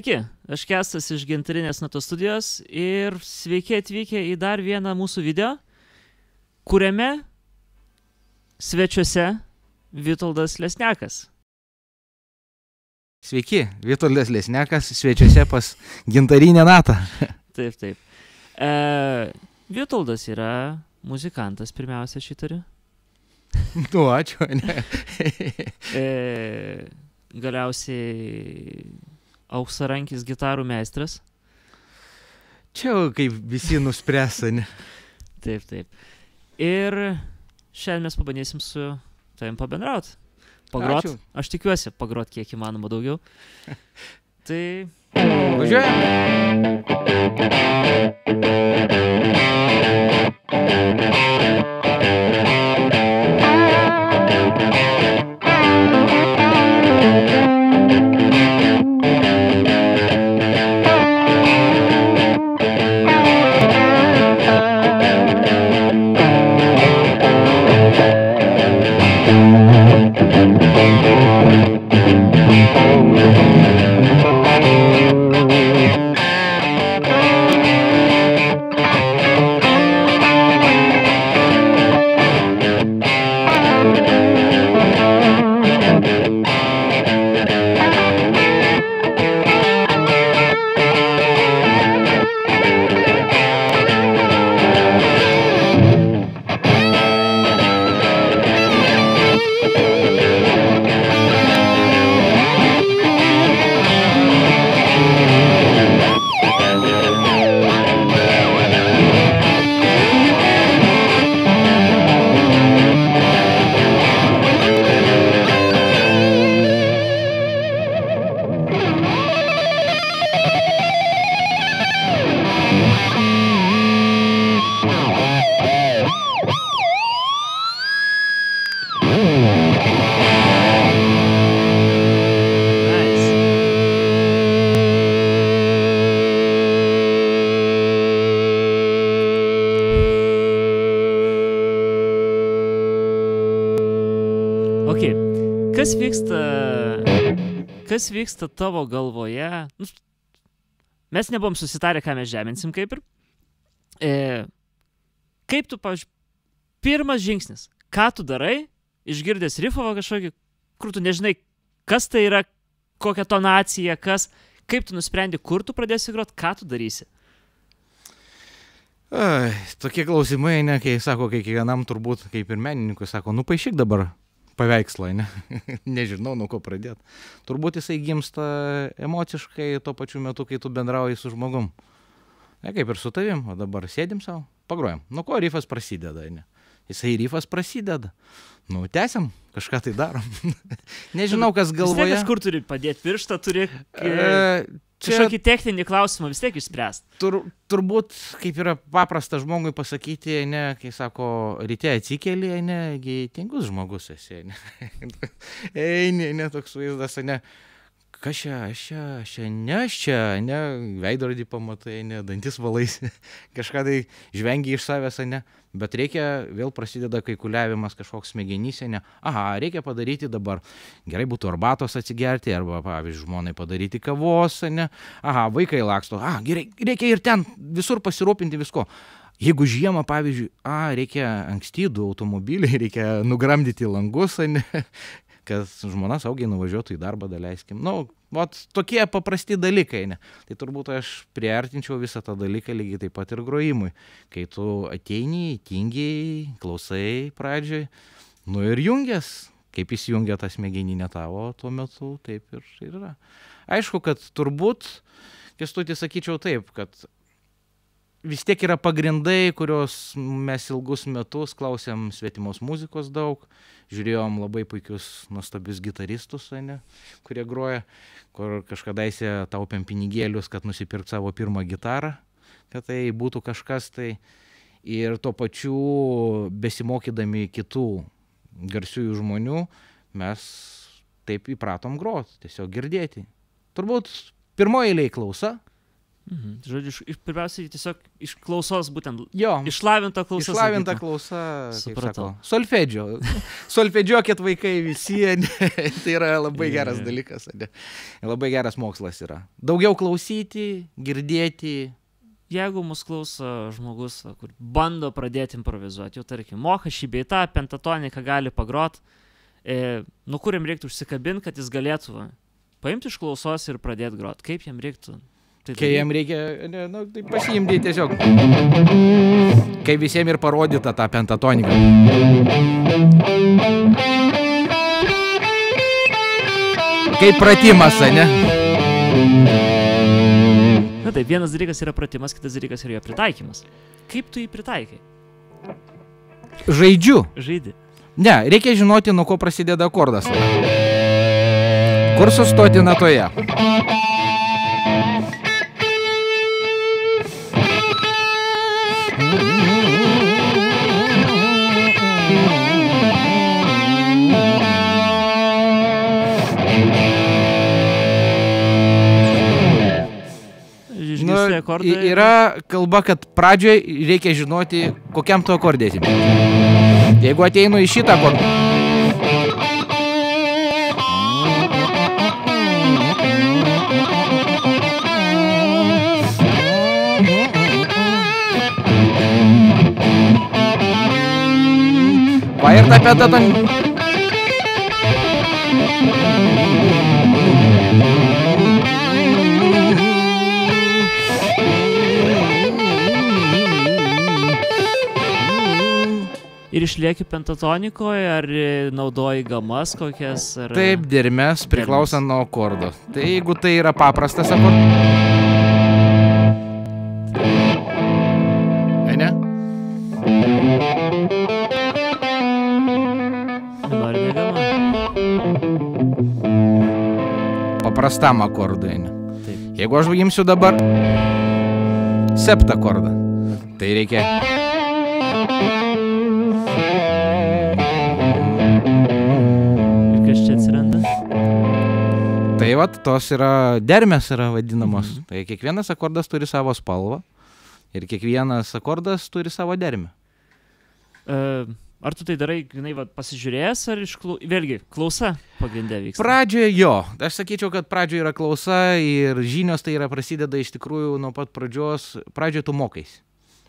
Sveiki, aš Kęstas iš Gintarinės natos studijos ir sveiki atvykę į dar vieną mūsų video, kuriame svečiuose Vitoldas Lesniakas. Sveiki, Vitoldas Lesniakas, svečiuose pas Gintarinę natą. Taip. Vitoldas yra muzikantas, pirmiausia, šitariu. Nu, ačiū, ne. Galiausiai auksarankis gitarų meistras. Čia kaip visi nuspręs, ne. Taip. Ir šiandien mes pabandysim su tavim pabendraut. Pagrot. Ačiū. Aš tikiuosi pagrot kiek įmanoma daugiau. Tai... Važiuojam. Kas vyksta tavo galvoje? Mes nebuvom susitarę, ką mes žeminsim kaip ir. Kaip tu, pavyzdžiui, pirmas žingsnis, ką tu darai, išgirdęs riffą kažkokį, kur tu nežinai, kas tai yra, kokia tonacija, kaip tu nusprendi, kur tu pradėsi grot, ką tu darysi? Tokie klausimai, ne, kai sako, kai kiekvienam turbūt, kaip ir menininkui, sako, paišyk dabar paveikslą, ne? Nežinau, nuo ko pradėti. Turbūt jisai gimsta emociškai tuo pačiu metu, kai tu bendrauji su žmogum. Ne, kaip ir su tavim, o dabar sėdim savo, pagrojam. Nuo ko riffas prasideda, ne? Jisai riffas prasideda. Tęsiam, kažką tai darom. Nežinau, kas galvoje. Vis tiek kažkur turi padėti pirštą, turi kažkokį techninį klausimą vis tiek išspręsti. Turbūt, kaip yra paprasta žmogui pasakyti, ne, kai sako, ryte atsikeli, ne, tingus žmogus esi, ne. Ne, toks vaizdas, ne. Kas čia, ne, veidrodį pamatai, ne, dantis valaisi, kažką tai žvengi iš savęs, ne, bet reikia, vėl prasideda kaikuliavimas kažkoks smegenyse, ne, reikia padaryti dabar, gerai būtų arbatos atsigerti, arba, pavyzdžiui, žmonai padaryti kavos, ne, vaikai laksto, gerai, reikia ir ten visur pasirūpinti visko. Jeigu žiemą, pavyzdžiui, reikia ankstydų automobiliai, reikia nugramdyti langus, ne, kad žmona saugiai nuvažiuotų į darbą, daleiskim. Tokie paprasti dalykai, ne. Tai turbūt aš priartinčiau visą tą dalyką lygiai taip pat ir grojimui. Kai tu ateini, tingiai, klausai pradžioj, ir jungias, kaip įsijungia tą smegeninę tavo, tuo metu taip ir yra. Aišku, kad turbūt, Kęstuti, sakyčiau taip, kad vis tiek yra pagrindai, kurios mes ilgus metus klausėm svetimos muzikos daug, žiūrėjom labai puikius, nuostabius gitaristus, ne, kurie groja, kur kažkadaise taupėm pinigėlius, kad nusipirkt savo pirmą gitarą, kad tai būtų kažkas tai. Ir tuo pačiu, besimokydami kitų garsiųjų žmonių, mes taip įpratom grot, tiesiog girdėti. Turbūt pirmoji eilėj klausa, Žodžiu, pirmiausiai tiesiog iš klausos būtent Jo. išlavinta klausa. Išlavinta sakykim. klausa, kaip Supratau. sako, solfedžio. Solfedžiuokit vaikai visi, ne? Tai yra labai geras dalykas, ne? Labai geras mokslas yra. Daugiau klausyti, girdėti. Jeigu mus klauso žmogus, kur bando pradėti improvizuoti, jau tarkim, moka šį bei tą, pentatoniką gali pagrot, nuo kur jam reiktų užsikabinti, kad jis galėtų paimti iš klausos ir pradėti grot. Kaip jam reiktų? Kai jam reikia, tai pasiimti tiesiog. Kai visiems ir parodyta tą pentatoniką. Kaip pratimas, ne? Na taip, vienas dalykas yra pratimas, kitas dalykas yra jo pritaikymas. Kaip tu jį pritaikai? Žaidžiu. Žaidi. Ne, reikia žinoti, nuo ko prasideda akordas. Kur sustoti natoje. Yra kalba, kad pradžioje reikia žinoti, kokiam tu akordėsi. Jeigu ateinu į šitą akordą. Va ir tą pentatoniką. Ir išlieki pentatonikoje, ar naudoji gamas kokias? Ar... Taip, dermes priklausant nuo akordo. Tai jeigu tai yra paprastas akordas. Ne? Minorinė gama. Paprastam akordui. Taip. Jeigu aš imsiu dabar septą akordą, tai reikia... Tai vat, tos yra dermės yra vadinamos. Tai kiekvienas akordas turi savo spalvą ir kiekvienas akordas turi savo dermę. Ar tu tai darai, pasižiūrėjęs, ar vėlgi, klausa pagrindė vyksta? Pradžioje jo. Aš sakyčiau, kad pradžioje yra klausa ir žinios tai yra prasideda iš tikrųjų nuo pat pradžios. Pradžioje tu mokais.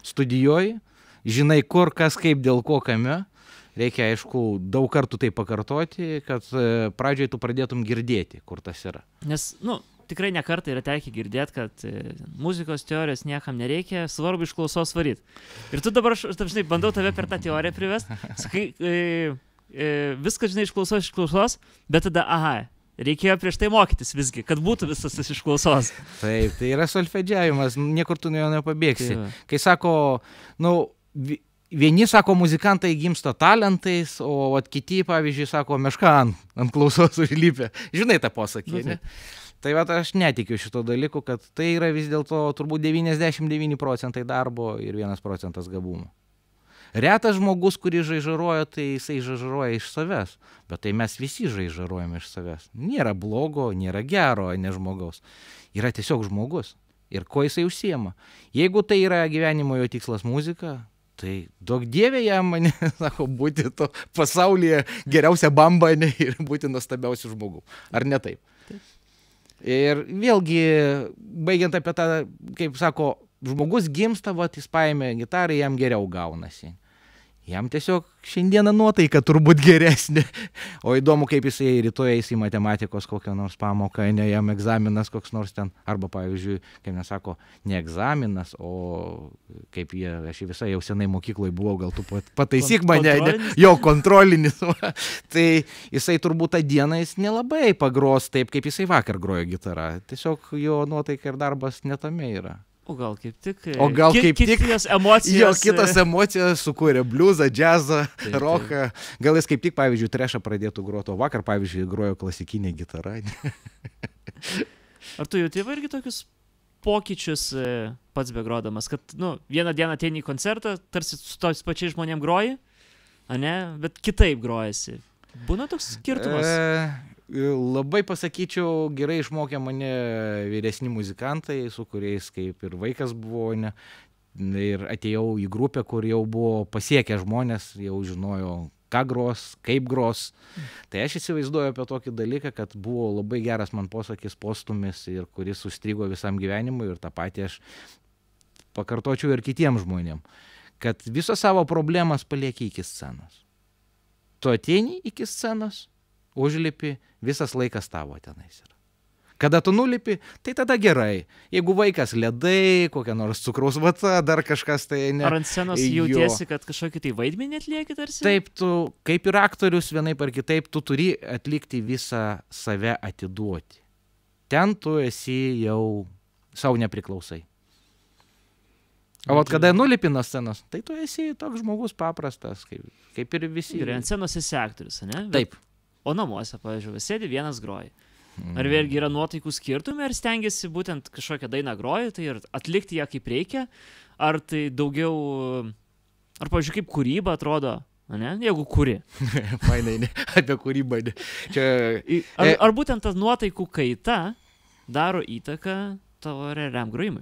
Studijuoji, žinai kur, kas, kaip, dėl ko, kame. Reikia, aišku, daug kartų tai pakartoti, kad pradžioje tu pradėtum girdėti, kur tas yra. Nes, tikrai ne kartą yra tekę girdėti, kad muzikos teorijos niekam nereikia, svarbu iš klausos varyti. Ir tu dabar, aš žinai, bandau tave per tą teoriją privesti, sakai, viską, žinai, iš klausos, bet tada, reikėjo prieš tai mokytis visgi, kad būtų visas iš klausos. Taip, tai yra solfedžiavimas, niekur tu nuo jo nepabėgsi. Tai kai sako, vieni sako, muzikantai gimsta talentais, o kiti, pavyzdžiui, sako, meška ant klausos užlipę. Žinai tą posakį, ne? Tai aš netikiu šito dalyku, kad tai yra vis dėlto turbūt 99% darbo ir 1% gabumo. Retas žmogus, kuris žaižaruoja, tai jisai žaižaruoja iš savęs. Bet tai mes visi žaižaruojame iš savęs. Nėra blogo, nėra gero, ne žmogaus. Yra tiesiog žmogus. Ir ko jisai užsiema. Jeigu tai yra gyvenimo jo tikslas muzika, tai daug dievė jam, sako, būti to pasaulyje geriausia bamba ir būti nuostabiausiu žmogu. Ar ne taip? Taip. Ir vėlgi, baigiant apie tą, kaip sako, žmogus gimsta, jis paėmė gitarą, jam geriau gaunasi. Jam tiesiog šiandieną nuotaika turbūt geresnė. O įdomu, kaip jisai rytoj eis į matematikos kokią nors pamoką, ne jam egzaminas koks nors ten. Arba, pavyzdžiui, kaip nesako, ne egzaminas, o kaip aš visai jau senai mokykloje buvau, gal tu pataisyk mane, jo kontrolinis. Tai jisai turbūt tą dieną jis nelabai pagros taip, kaip jisai vakar grojo gitarą. Tiesiog jo nuotaika ir darbas netame yra. O gal kaip tik... Kitos emocijos... Jo, kitos emocijos sukūrė bliuzą, džiazą, roką. Gal jis kaip tik, pavyzdžiui, trešą pradėtų groti, o vakar, pavyzdžiui, grojo klasikinė gitara. Ar tu jauti irgi tokius pokyčius pats begrodamas, kad, vieną dieną ateini į koncertą, tarsi su tos pačiais žmonėm groji, bet kitaip grojasi. Būna toks skirtumas? labai pasakyčiau, gerai išmokė mane vyresni muzikantai, su kuriais kaip ir vaikas buvo, ne. Ir atėjau į grupę, kur jau buvo pasiekę žmonės, jau žinojo, ką gros, kaip gros. Tai aš įsivaizduoju apie tokį dalyką, kad buvo labai geras man posakis postumis ir kuris užstrigo visam gyvenimui ir tą patį aš pakartočiau ir kitiems žmonėm, kad visą savo problemas palieki iki scenos. Tu ateini iki scenos, užlipi, visas laikas tavo tenais yra. Kada tu nulipi, tai tada gerai. Jeigu vaikas ledai, kokia nors cukraus vata, dar kažkas tai... Ne, ar ant scenos jautiesi, kad kažkokį tai vaidmenį atlieki tarsi? Taip, tu kaip ir aktorius vienaip ar kitaip, tu turi atlikti visą save atiduoti. Ten tu esi jau savo nepriklausai. O vat kada nulipi nuo scenos, tai tu esi toks žmogus paprastas, kaip ir visi. Ir ant scenos esi aktorius, ne? Taip. O namuose, pavyzdžiui, sėdi vienas groji. Ar vėlgi yra nuotaikų skirtumai, ar stengiasi būtent kažkokią dainą groji, tai ir atlikti ją kaip reikia, ar tai daugiau, ar pavyzdžiui, kaip kūryba atrodo, ne? Jeigu kuri. Fainai, ne, apie kūrybą. Ne. Čia... Ar būtent ta nuotaikų kaita daro įtaką tavo realiam grojimui?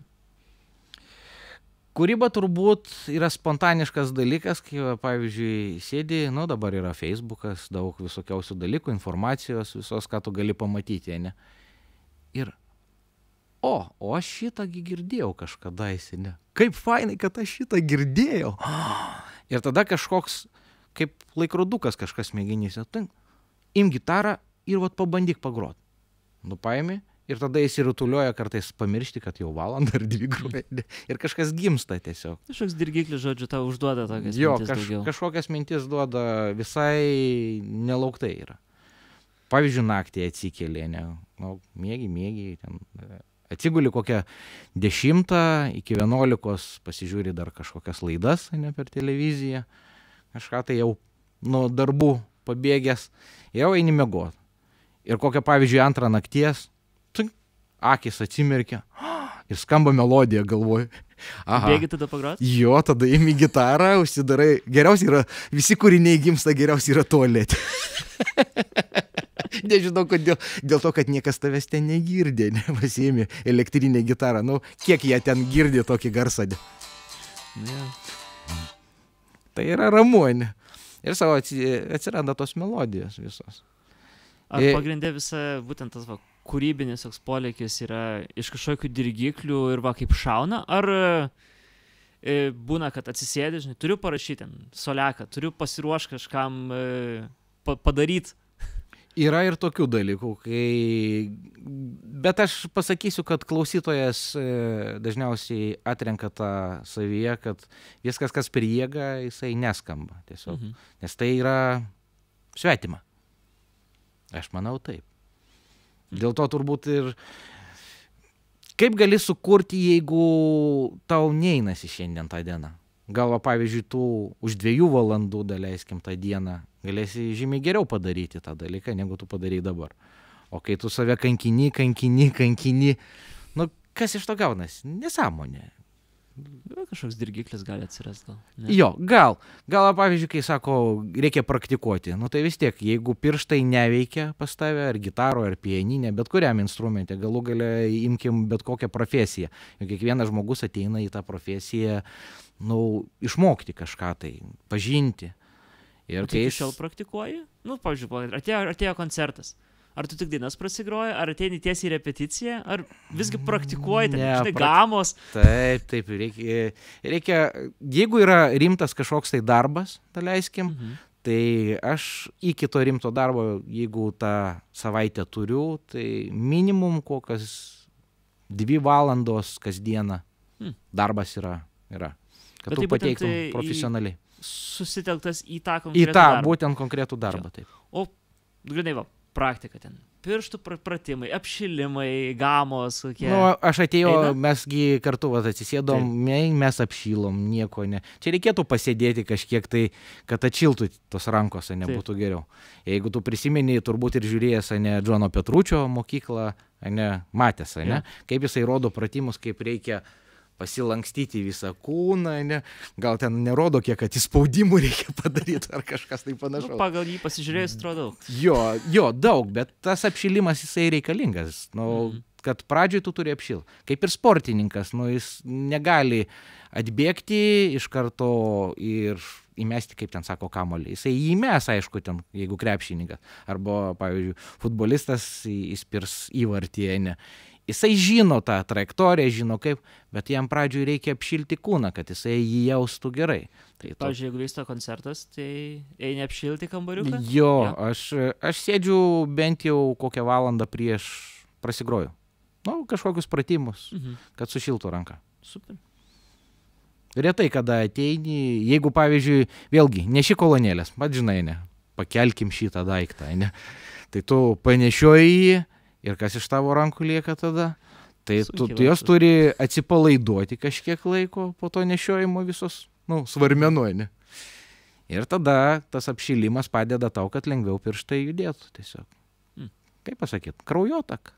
Kūryba turbūt yra spontaniškas dalykas, kai, pavyzdžiui, sėdi, nu dabar yra Facebookas, daug visokiausių dalykų, informacijos, visos, ką tu gali pamatyti, ne? Ir, o aš šitągi girdėjau kažkadaise, ne? Kaip fainai, kad aš šitą girdėjau. Ir tada kažkoks, kaip laikrodukas kažkas mėginyse, tai im gitarą ir vat pabandyk pagrot. Nu paimi. Ir tada įsirutulioja kartais pamiršti, kad jau valandą ar 2 groja. Ir kažkas gimsta tiesiog. Kažkoks dirgiklis, žodžiu, tau užduoda tokias mintis daugiau. Kažkokias mintis duoda visai nelauktai yra. Pavyzdžiui, naktį atsikėlė, ne? Nu, mėgi, ten atsiguli kokią 10 iki 11, pasižiūri dar kažkokias laidas, ne, per televiziją. Kažką tai jau nuo darbų pabėgęs. Jau eini miegot. Ir kokią, pavyzdžiui, 2 nakties, akis atsimerkia ir skamba melodija galvoj. Bėgi tada pagroti? Jo, tada imi gitarą, užsidarai. Geriausiai yra, visi kūriniai gimsta, geriausiai yra tualete. Nežinau, kodėl. Dėl to, kad niekas tavęs ten negirdė, ne, pasiėmė elektrinę gitarą. Nu, kiek jie ten girdė tokį garsą. Yeah. Tai yra ramu, ne. Ir savo atsiranda tos melodijos visos. Ar pagrindė visa būtent tas kūrybinis toks polėkis yra iš kažkokių dirgiklių ir kaip šauna, ar būna, kad atsisėdi, žinai, turiu parašyti soliaką, turiu pasiruošti kažkam padaryti? Yra ir tokių dalykų, bet aš pasakysiu, kad klausytojas dažniausiai atrenka tą savyje, kad viskas, kas per jėgą, jisai neskamba tiesiog, nes tai yra svetima. Aš manau taip. Dėl to turbūt ir kaip gali sukurti, jeigu tau neeinasi šiandien tą dieną. Gal, pavyzdžiui, tu už 2 valandų daleiskim tą dieną galėsi žymiai geriau padaryti tą dalyką, negu tu padarai dabar. O kai tu save kankini, nu kas iš to gaunasi? Nesąmonė. Kažkoks dirgiklis gali atsirasti gal. Ne? Jo, gal, pavyzdžiui, kai sako, reikia praktikuoti, nu tai vis tiek, jeigu pirštai neveikia pas tave, ar gitaro, ar pianinė, bet kuriam instrumente, galų gale imkim bet kokią profesiją. Juk kiekvienas žmogus ateina į tą profesiją, nu, išmokti kažką tai, pažinti. Ir kai iki šiol praktikuoji, nu, pavyzdžiui, atėjo koncertas. Ar tu tik dainas prasigroji, ar ateini tiesiai į repeticiją, ar visgi praktikuoji, žinai, gamos? Taip, reikia, jeigu yra rimtas kažkoks tai darbas, daleiskim, tai aš iki to rimto darbo, jeigu tą savaitę turiu, tai minimum kokias 2 valandos kasdieną darbas yra, kad tu pateiktum profesionaliai. Susitelktas į tą konkretų darbą. Į tą būtent konkretų darbą, taip. O, grinai, praktika ten. Pirštų pratimai, apšilimai, gamos, kokie. Nu, aš atėjau, mesgi kartu atsisėdom, mes apšilom, nieko ne. Čia reikėtų pasėdėti kažkiek tai, kad atšiltų tos rankos, ne, būtų geriau. Jeigu tu prisimeni, turbūt ir žiūrėjęs, ne, Džono Petručio mokyklą, ne, matęs, ne, kaip jisai rodo pratimus, kaip reikia pasilankstyti visą kūną, ne? Gal ten nerodo, kiek atsispaudimų reikia padaryti ar kažkas tai panašaus. Pagal jį pasižiūrėjus, atrodo daug. Jo, daug, bet tas apšilimas jisai reikalingas. Kad pradžioj tu turi apšil. Kaip ir sportininkas, jis negali atbėgti iš karto ir įmesti, kaip ten sako, kamuolį. Jisai įmes, aišku, ten, jeigu krepšininkas. Arba, pavyzdžiui, futbolistas įspirs įvartį, ne. Jisai žino tą trajektoriją, žino kaip, bet jam pradžioj reikia apšilti kūną, kad jisai jį jaustų gerai. Pavyzdžiui, jeigu vyksta koncertas, tai eini apšilti kambariuką? Jo, aš sėdžiu bent jau kokią valandą prieš prasigroju. Kažkokius pratimus, kad sušiltų ranką. Super. Retai, kada ateini, jeigu, pavyzdžiui, vėlgi, neši kolonėlės, mat žinai, ne, pakelkim šitą daiktą, ne, tai tu panešioji jį ir kas iš tavo rankų lieka tada, tai tu jos turi atsipalaiduoti kažkiek laiko po to nešiojimo visos, svarmenuoj, ne. Ir tada tas apšilimas padeda tau, kad lengviau pirštai judėtų tiesiog. Kaip pasakyt, kraujotaka.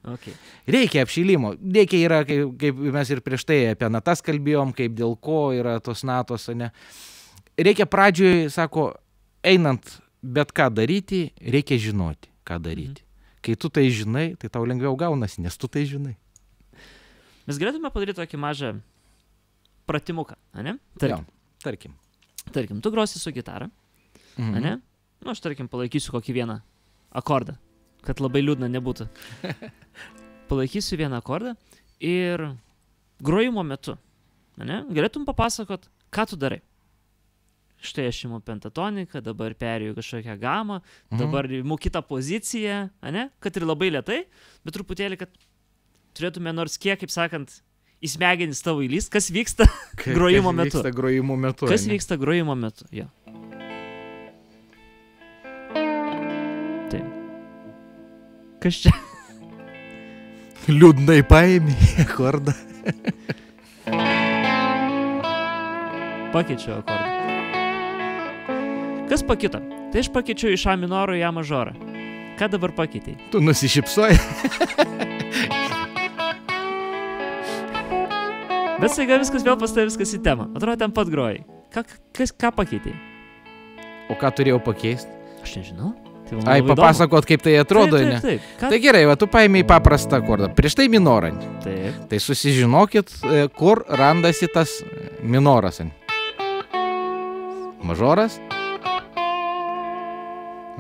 Okay. Reikia apšilimo. Reikia yra, kaip mes ir prieš tai apie natas kalbėjom, kaip dėl ko yra tos natos, ne. Reikia pradžioje, sako, einant bet ką daryti, reikia žinoti, ką daryti. Kai tu tai žinai, tai tau lengviau gaunasi, nes tu tai žinai. Mes galėtume padaryti tokį mažą pratimuką, ne? Tarkim. Tarkim, tu grosi su gitara, ne? Aš, tarkim, palaikysiu kokį vieną akordą, kad labai liūdna nebūtų. Palaikysiu vieną akordą ir grojimo metu, ne? Galėtum papasakot, ką tu darai. Štai aš imu pentatoniką, dabar perėjau kažkokią gamą, dabar imu kitą poziciją, ne? Kad ir labai lėtai, bet truputėlį, kad turėtume nors kiek, kaip sakant, į smegenis tavo įlįst, kas vyksta grojimo metu. Kas vyksta grojimo metu. Kas vyksta grojimo metu, jo. Taip. Kas čia? Liūdnai paėmė akordą. Pakeičiau akordą. Kas pakito? Tai aš pakeičiau iš A minoro į A mažorą. Ką dabar pakeitei? Tu nusišypsoji. Bet staiga viskas vėl pas tavai viskas į temą. Atrodo, ten pat grojai. Ką pakeitei? O ką turėjau pakeisti? Aš nežinau. Ai, papasakot, kaip tai atrodo, ne? Taip. Tai gerai, tu paėmei paprastą akordą. Prieš tai minorą. Taip. Tai susižinokit, kur randasi tas minoras. Mažoras.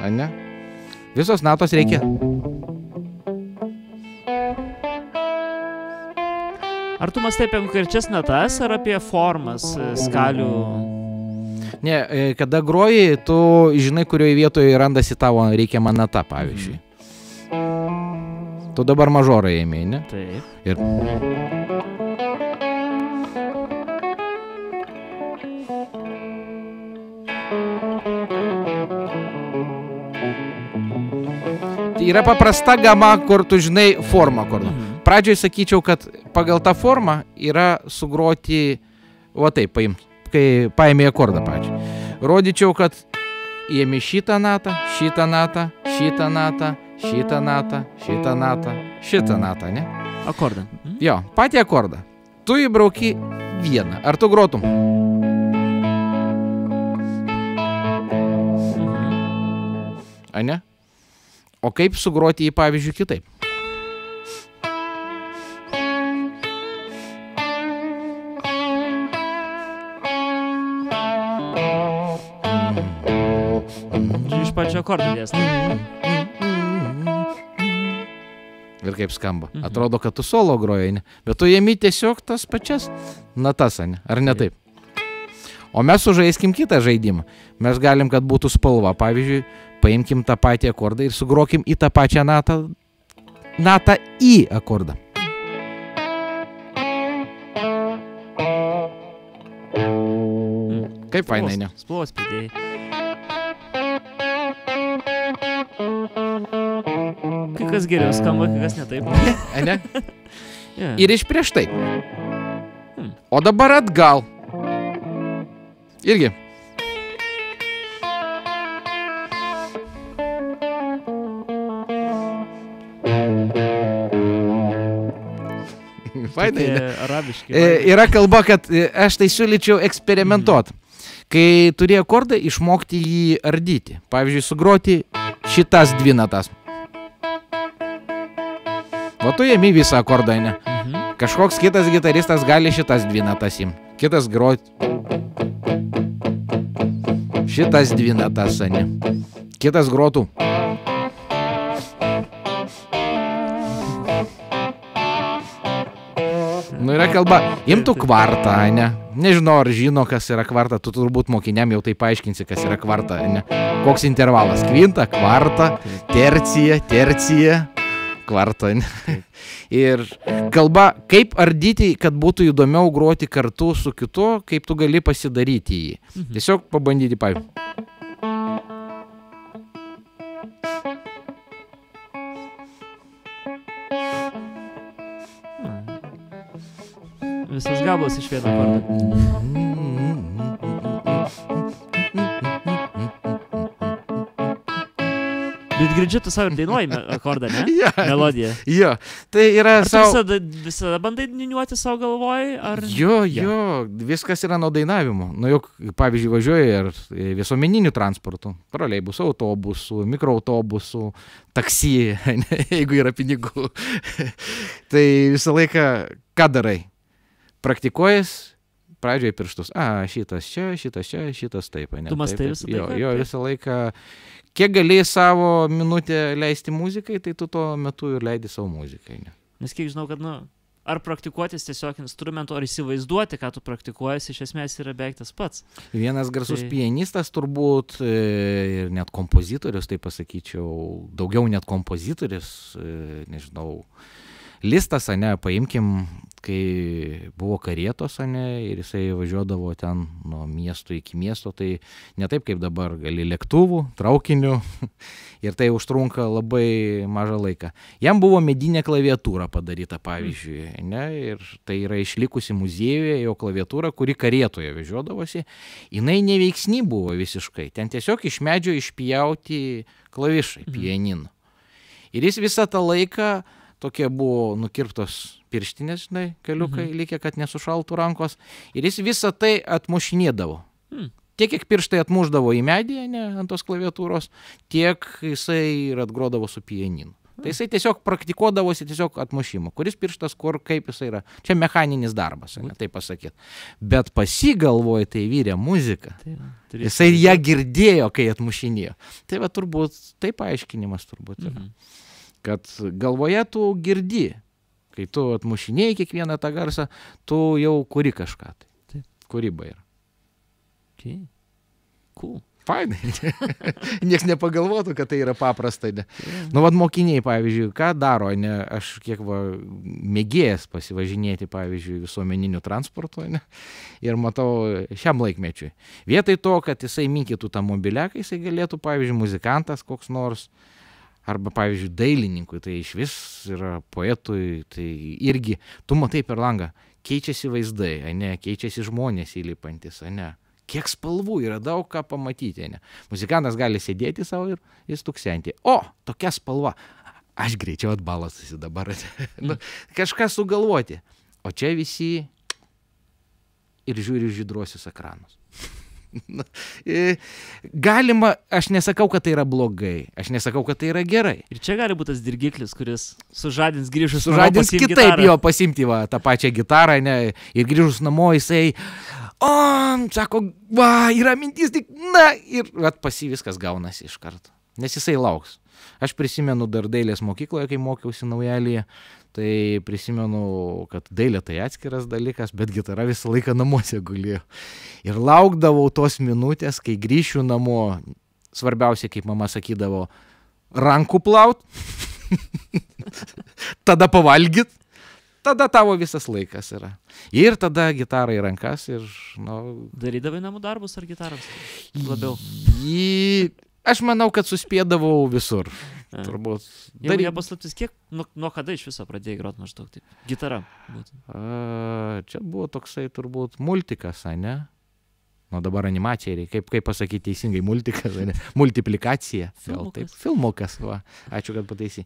Ne? Visos natos reikia. Ar tu mąstai apie konkrečias natas, ar apie formas, skalių? Ne, kada groji, tu žinai, kurioje vietoje randasi tavo reikiama nata, pavyzdžiui. Tu dabar mažorą ėmei, ne? Taip. Ir... Tai yra paprasta gama, kur tu žinai formą akordo. Pradžioj sakyčiau, kad pagal tą formą yra sugroti, va taip, paimt. Kai paėmė akordą pačią. Rodyčiau, kad ėmė šitą natą, šitą natą, šitą natą, šitą natą, šitą natą, šitą natą, ne? Akordą. Jo, patį akordą. Tu įbrauki vieną. Ar tu grotum? A ne? O kaip sugroti jį, pavyzdžiui, kitaip? Iš pačio akordo dėsna. Ir kaip skamba. Atrodo, kad tu solo groji, ne? Bet tu ėmi tiesiog tas pačias natas, ne? Ar ne taip? O mes sužaiskim kitą žaidimą. Mes galim, kad būtų spalva. Pavyzdžiui, paimkim tą patį akordą ir sugrokim į tą pačią natą į akordą. Kaip fainai, ne? Spalvos pridėjai. Kai kas geriau skamba, kai kas ne taip. Ne? Ir iš prieš tai. O dabar atgal. Irgi. Fainai, Tokie ne? arabiški. Yra kalba, kad aš tai siūlyčiau eksperimentuoti. Kai turi akordą, išmokti jį ardyti. Pavyzdžiui, sugroti šitas dvi natas. O tu jėmi visą akordą, ne? Kažkoks kitas gitaristas gali šitas dvi natas imti. Kitas groti. Šitas dvi natas, ne? Kitas grotų. Nu, yra kalba, imtų kvartą, ne? Nežinau, ar žino, kas yra kvarta, tu turbūt mokiniam jau tai paaiškinsi, kas yra kvarta, ne? Koks intervalas? Kvinta, kvarta, tercija, kvarta, ne? Ir kalba, kaip ardyti, kad būtų įdomiau groti kartu su kitu, kaip tu gali pasidaryti jį. Tiesiog pabandyti, pavyzdžiui. Visas gabalas iš vieno akordo. Bet girdžiu, tu savo ir dainuoji akordą, ne? Jo. Melodiją. Jo, tai yra Ar tu savo... visada bandai niuniuoti savo galvoj? Ar... Jo, viskas yra nuo dainavimo. Nu, juk, pavyzdžiui, važiuoji ir visuomeniniu transportu, troleibusų, autobusų, mikroautobusų, taksi, jeigu yra pinigų. Tai visą laiką, ką darai? Praktikuojas, pradžioje pirštus. Šitas čia, šitas taip. Ne, tu mastai visą laiką? Jo, visą laiką. Kiek galėjai savo minutę leisti muzikai, tai tu tuo metu ir leidi savo muzikai. Ne? Nes kiek žinau, kad, ar praktikuotis tiesiog instrumentu, ar įsivaizduoti, ką tu praktikuojasi, iš esmės yra beveik tas pats. Vienas garsus pianistas turbūt, ir net kompozitorius, tai pasakyčiau, daugiau net kompozitorius, nežinau, Listas, paimkim, kai buvo karietos, ir jisai važiuodavo ten nuo miesto iki miesto, tai ne taip kaip dabar, gali lėktuvų, traukinių ir tai užtrunka labai mažą laiką. Jam buvo medinė klaviatūra padaryta, pavyzdžiui, ir tai yra išlikusi muziejuje jo klaviatūra, kuri karietoje važiuodavosi, jinai neveiksni buvo visiškai, ten tiesiog iš medžio išpjauti klavišai, pianino. Ir jis visą tą laiką tokie buvo nukirptos pirštinės, keliukai, likę, kad nesušaltų rankos. Ir jis visą tai atmušinėdavo. Tiek, kiek pirštai atmušdavo į medį, ant tos klaviatūros, tiek jisai ir atgrodavo su pianinu. Tai jisai tiesiog praktikuodavosi tiesiog atmušimo. Kuris pirštas, kur, kaip jisai yra. Čia mechaninis darbas, taip pasakyti. Bet pasigalvoja, tai vyrė muzika. Jisai ją girdėjo, kai atmušinėjo. Tai va turbūt, taip paaiškinimas turbūt yra. Kad galvoje tu girdi, kai tu atmušinėjai kiekvieną tą garsą, tu jau kuri kažką. Tai kūryba yra. Okay. Cool. Fainai. Niekas nepagalvotų, kad tai yra paprasta. Nu, vad mokiniai, pavyzdžiui, ką daro, aš kiek mėgėjęs pasivažinėti, pavyzdžiui, visuomeniniu transportu, ir matau šiam laikmečiui. Vietoj to, kad jisai minkytų tą mobiliaką, jisai galėtų, pavyzdžiui, muzikantas koks nors, arba, pavyzdžiui, dailininkui, tai iš vis yra poetui, tai irgi, tu matai per langą, keičiasi vaizdai, keičiasi žmonės įlipantis, kiek spalvų yra daug ką pamatyti, Muzikantas gali sėdėti savo ir jis tuksenti. O, tokia spalva, aš greičiau atbalasusi dabar, kažką sugalvoti. O čia visi ir žiūri žydruosius ekranus. Galima, aš nesakau, kad tai yra blogai, aš nesakau, kad tai yra gerai. Ir čia gali būti tas dirgiklis, kuris sužadins grįžus namo, sužadins kitaip jo pasimti tą pačią gitarą, ir grįžus namo jisai, sako, yra mintis, tik, ir pasi viskas gaunasi iš karto, nes jisai lauks. Aš prisimenu dar dailės mokykloje, kai mokiausi Naujelyje, tai prisimenu, kad dailė tai atskiras dalykas, bet gitara visą laiką namuose gulėjo. Ir laukdavau tos minutės, kai grįšiu namo, svarbiausia, kaip mama sakydavo, rankų plaut, tada pavalgyt, tada tavo visas laikas yra. Ir tada gitarą į rankas ir, Darydavai namų darbus ar gitarams? Labiau. Aš manau, kad suspėdavau visur. Turbūt. Jeigu nepaslaptis, kiek, nuo kada iš viso pradėjai grot maždaug taip? Gitara būtų. Čia buvo toksai turbūt multikas, Nu dabar animacija, kaip pasakyti teisingai, multikas, ne? Multiplikacija. Gal taip, filmukas, va. Ačiū, kad pataisy.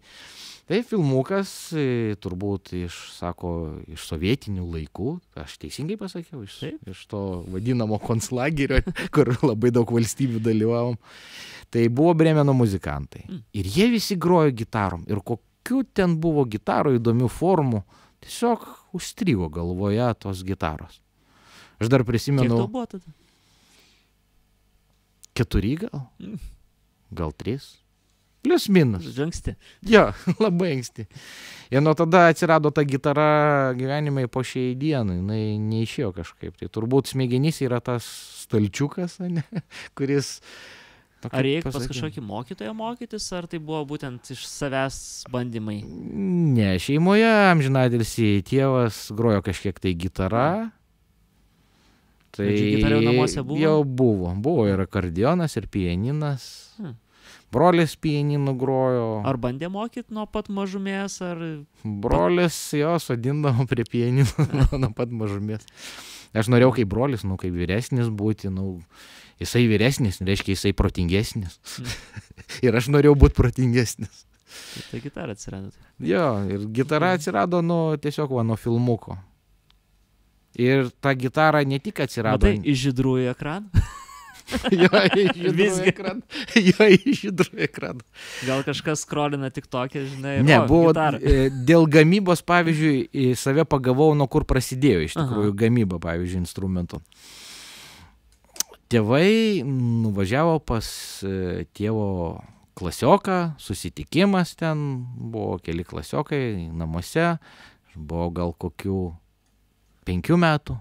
Tai filmukas turbūt iš sovietinių laikų, aš teisingai pasakiau, iš to vadinamo konclagerio, kur labai daug valstybių dalyvavom. Tai buvo Brėmeno muzikantai. Ir jie visi grojo gitarom. Ir kokių ten buvo gitarų įdomių formų, tiesiog užstrigo galvoje tos gitaros. Aš dar prisimenu... Kiek tau buvo tada? 4 gal? Gal 3? Plius minus. Anksti. Jo, labai anksti. Ir nuo tada atsirado ta gitara gyvenimai po šiai dienai. Jinai neišėjo kažkaip. Tai turbūt smegenys yra tas stalčiukas, ne? Kuris... Ar reikia pas kažkokį mokytoją mokytis, ar tai buvo būtent iš savęs bandymai? Ne, šeimoje amžinatilsį tėvas grojo kažkiek tai gitara. Tai gitara jau namuose buvo? Jau buvo. Buvo ir akordeonas, ir pianinas. Brolis pianinu grojo. Ar bandė mokyti nuo pat mažumės, ar... Brolis jo sodindavo prie pianino nuo pat mažumės. Aš norėjau kaip brolis, kaip vyresnis būti, jisai vyresnis, reiškia jisai protingesnis. Ir aš norėjau būti protingesnis. Tai gitara atsirado. Jo, ir gitara atsirado tiesiog nuo filmuko. Ir ta gitara ne tik atsirado... Matai, iš žydrųjų ekranų? Jo, iš žydrųjų ekranų. Gal kažkas skrolina tik tokia, žinai, ne, buvo dėl gamybos, pavyzdžiui, save pagavau, nuo kur prasidėjo iš tikrųjų gamyba, pavyzdžiui, instrumentų. Tėvai nuvažiavo pas tėvo klasioką, susitikimas ten, buvo keli klasiokai namuose, buvo gal kokių 5 metų.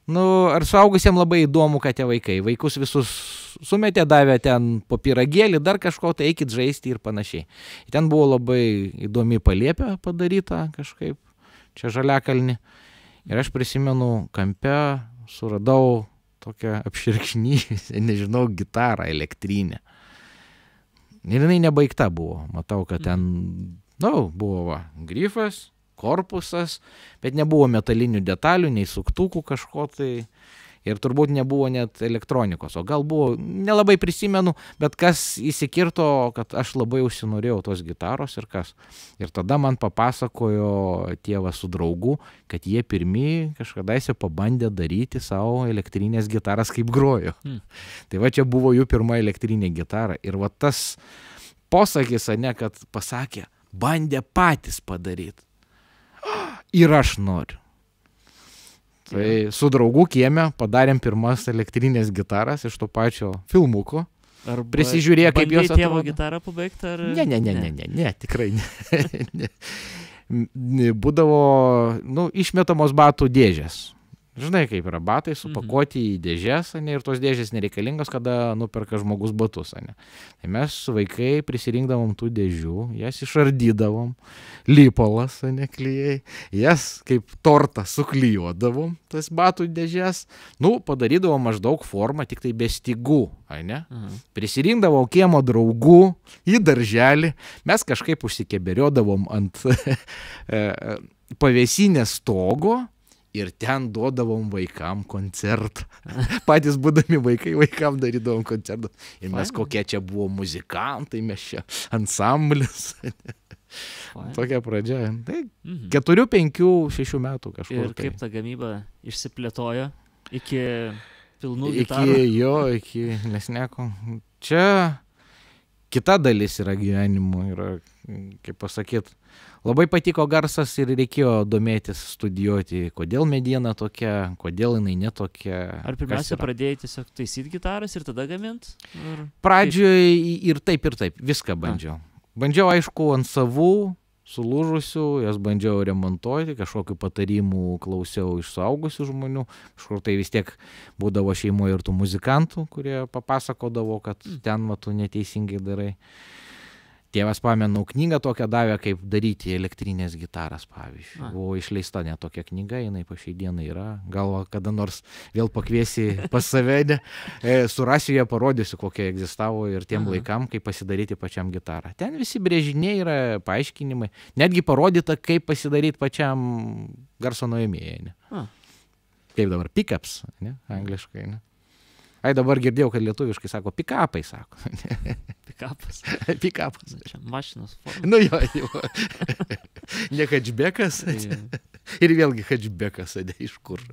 Ar suaugusiem labai įdomu, kad tie vaikai. Vaikus visus sumetė, davė ten po pyragėlį, dar kažko, tai eikit žaisti ir panašiai. Ten buvo labai įdomi paliepė padaryta kažkaip, čia Žaliakalnį. Ir aš prisimenu, kampe suradau tokią apširkšnyjusią, nežinau, gitarą elektrinę. Ir jinai nebaigta buvo. Matau, kad ten, buvo grifas, korpusas, bet nebuvo metalinių detalių, nei suktukų kažko tai. Ir turbūt nebuvo net elektronikos. O gal buvo, nelabai prisimenu, bet kas įsikirto, kad aš labai užsinorėjau tos gitaros ir kas. Ir tada man papasakojo tėvas su draugu, kad jie pirmi kažkadaise pabandė daryti savo elektrinės gitaras, kaip grojo. Tai va čia buvo jų pirma elektrinė gitara. Ir va tas posakis, kad pasakė, bandė patys padaryti. Ir aš noriu. Tai su draugu kieme padarėm pirmas elektrinės gitaras iš to pačio filmuko. Ar prisižiūrėjo, kaip jos atrodo. Tėvo gitarą pabaigti, ar... Ne, tikrai ne. Būdavo, išmetamos batų dėžės. Žinai, kaip yra batai supakuoti į dėžės, ir tos dėžės nereikalingos, kada nuperka žmogus batus. Tai mes vaikai prisirinkdavom tų dėžių, jas išardydavom, lipolas, klijai, jas kaip tortą suklijuodavom, tas batų dėžės, padarydavom maždaug formą, tik tai be stygų. Prisirinkdavom kiemo draugų į darželį, mes kažkaip užsikeberiuodavom ant pavėsinės stogo, ir ten duodavom vaikam koncertą. Patys būdami vaikam darydavom koncertą. Ir mes kokie čia buvo muzikantai, mes čia ansamblis. Tokia pradžia. Tai 4, 5, 6 metų kažkur. Ir kaip ta gamyba išsiplėtojo iki pilnų gitarų? Iki nesneko. Čia kita dalis yra gyvenimo. Yra, kaip pasakyt, labai patiko garsas ir reikėjo domėtis, studijuoti, kodėl mediena tokia, kodėl jinai netokia. Ar pirmiausia pradėjai tiesiog taisyti gitaras ir tada gamint? Pradžioje ir taip, viską bandžiau. Bandžiau, aišku, ant savų, sulūžusių, jas bandžiau remontuoti, kažkokių patarimų klausiau iš suaugusių žmonių, kažkur tai vis tiek būdavo šeimoje ir tų muzikantų, kurie papasakodavo, kad ten tu neteisingai darai. Tėvas, pamenu, knygą tokią davė, kaip daryti elektrinės gitaras, pavyzdžiui. Buvo išleista net tokia knyga, jinai po šiai dienai yra. Gal kada nors vėl pakviesi pas save, surasiu ją, parodysiu, kokia egzistavo ir tiem laikam, kaip pasidaryti pačiam gitarą. Ten visi brėžiniai yra, paaiškinimai. Netgi parodyta, kaip pasidaryti pačiam garso nuėmėjai. Kaip dabar, pickups, ne, angliškai, ne. Ai, dabar girdėjau, kad lietuviškai sako, pikapai, sako. Pikapas. Pikapas. Čia mašinos forma. Nu jo. Ne hatchbackas. Ir vėlgi hatchbackas, iš kur.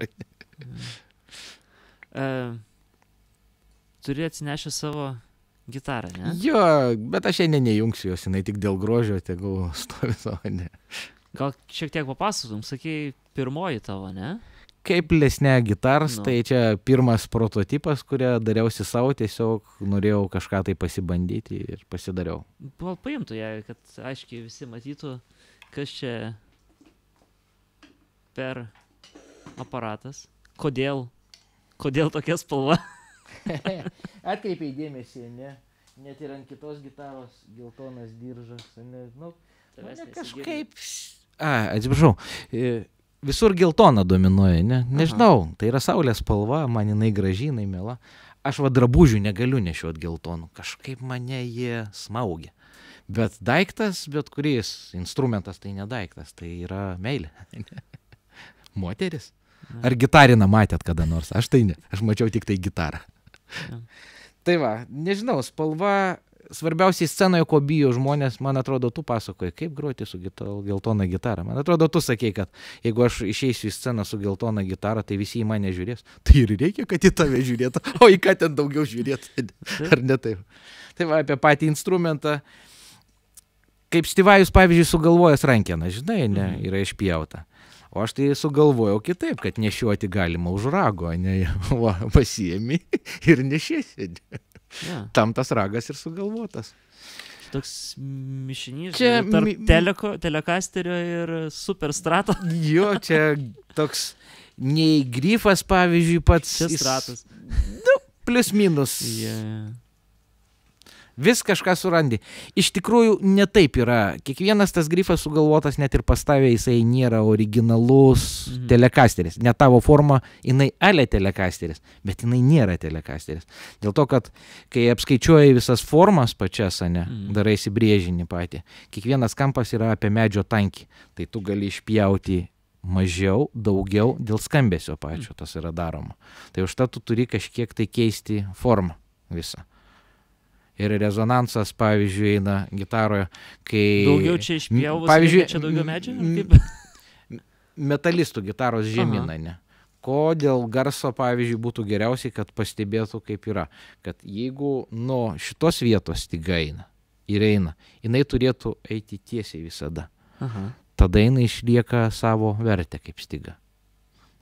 Turi atsinešę savo gitarą, ne? Jo, bet aš šiandien nejungsiu jos, jinai tik dėl grožio, tegul stovi savo, ne. Gal šiek tiek papasakom, sakei, pirmoji tavo, ne? Kaip lesne gitars, tai čia pirmas prototipas, kurią dariausi savo, tiesiog norėjau kažką tai pasibandyti ir pasidariau. Gal paimtų ją, kad aiškiai visi matytų, kas čia per aparatas, kodėl tokia spalva. Atkreipiai dėmesį, ne? Net ir ant kitos gitaros geltonas diržas, ne? Nu, kažkaip... Atsiprašau. Visur geltona dominuoja, ne? Nežinau, tai yra saulės spalva, man jinai graži, jinai mela. Aš drabužių negaliu nešiot geltonų, kažkaip mane jie smaugia. Bet daiktas, bet kuris instrumentas tai ne daiktas, tai yra meilė. Moteris. Ar gitariną matėt kada nors? Aš tai ne, aš mačiau tik tai gitarą. Tai va, nežinau, spalva... Svarbiausiai scenoje, ko bijo žmonės, man atrodo, tu pasakoji, kaip groti su geltona gitara. Man atrodo, tu sakei, kad jeigu aš išeisiu į sceną su geltona gitara, tai visi į mane žiūrės. Tai ir reikia, kad į tave žiūrėtų, o į ką ten daugiau žiūrėtų. Ar ne taip? Tai va, apie patį instrumentą. Kaip Stivajus, pavyzdžiui, sugalvojęs rankeną, žinai, ne, yra išpjauta. O aš tai sugalvojau kitaip, kad nešiuoti galima už rago, ne, va, pasiemi ir nešiesi. Tam tas ragas ir sugalvotas. Toks mišinys tarp telekasterio ir superstrato. Jo, čia toks nei grifas, pavyzdžiui, pats. Čia stratas. Nu, plius minus. Vis kažką surandi. Iš tikrųjų, ne taip yra. Kiekvienas tas grifas sugalvotas, net ir pastavė, jisai nėra originalus telekasteris. Ne tavo forma, jinai ale telekasteris, bet jinai nėra telekasteris. Dėl to, kad kai apskaičiuoji visas formas pačias, ne, daraisi brėžinį patį, kiekvienas kampas yra apie medžio tankį. Tai tu gali išpjauti mažiau, daugiau, dėl skambesio pačio tas yra daroma. Tai užtat tu turi kažkiek tai keisti formą visą. Ir rezonansas, pavyzdžiui, eina gitaroje, kai... Daugiau čia išpjavus, čia daugiau medžio? Metalistų gitaros žemina, ne? Kodėl garso, pavyzdžiui, būtų geriausiai, kad pastebėtų, kaip yra. Kad jeigu nuo šitos vietos styga eina ir eina, jinai turėtų eiti tiesiai visada. Tada jinai išlieka savo vertę kaip styga.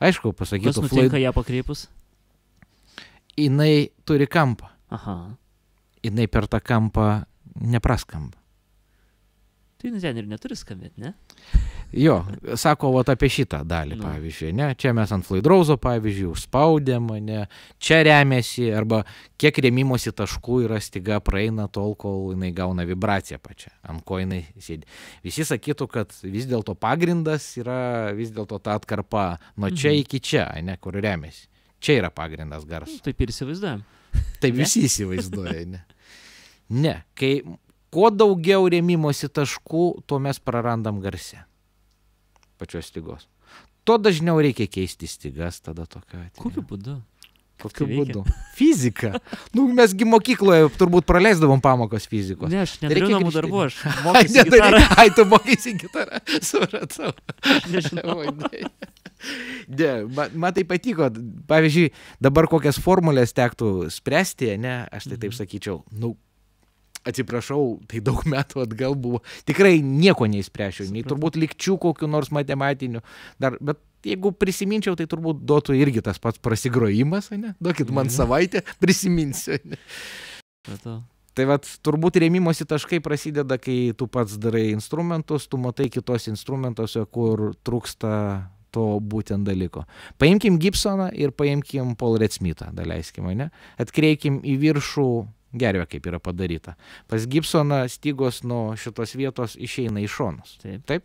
Aišku, pasakytų... Kas nutinka ją pakreipus? Jinai turi kampą. Aha. Jinai per tą kampą nepraskamba. Tai ten ir neturi skambėti, ne? Jo, sako, vat apie šitą dalį, pavyzdžiui, ne? Čia mes ant Floyd Rose, pavyzdžiui, užspaudėm, ne? Čia remiasi, arba kiek rėmimosi taškų yra styga praeina tol, kol jinai gauna vibraciją pačią, ant ko jinai sėdi. Visi sakytų, kad vis dėlto pagrindas yra vis dėlto ta atkarpa nuo čia iki čia, ne, kur remiasi. Čia yra pagrindas garso. Taip ir įsivaizduojam. Taip visi įsivaizduoja, ne? Ne, kai kuo daugiau rėmimosi taškų, tuo mes prarandam garse pačios stygos. Tuo dažniau reikia keisti stygas tada tokia atveju. Kokiu būdu? Kokiu būdu? Fizika. Nu, mesgi mokykloje turbūt praleisdavom pamokas fizikos. Ne, aš nedariau namų darbų, aš mokysiu gitarą. Ai, tu mokysi gitarą. Supratau. Nežinau. Ne, man tai patiko. Pavyzdžiui, dabar kokias formulės tektų spręsti, ne, aš tai taip sakyčiau, nu, atsiprašau, tai daug metų atgal buvo. Tikrai nieko neįspręšiau, nei turbūt likčių kokių nors matematinių. Dar, bet jeigu prisiminčiau, tai turbūt duotų irgi tas pats prasigrojimas, ne? Duokit man savaitę, prisiminsiu. Ne? Tai vat, turbūt rėmimosi taškai prasideda, kai tu pats darai instrumentus, tu matai kitos instrumentuose, kur trūksta to būtent dalyko. Paimkim Gibsoną ir paimkim Paul Reed Smithą, daleiskim, ne? Atkreikim į viršų gervę, kaip yra padaryta. Pas Gibsoną stygos nuo šitos vietos išeina į šonus. Taip?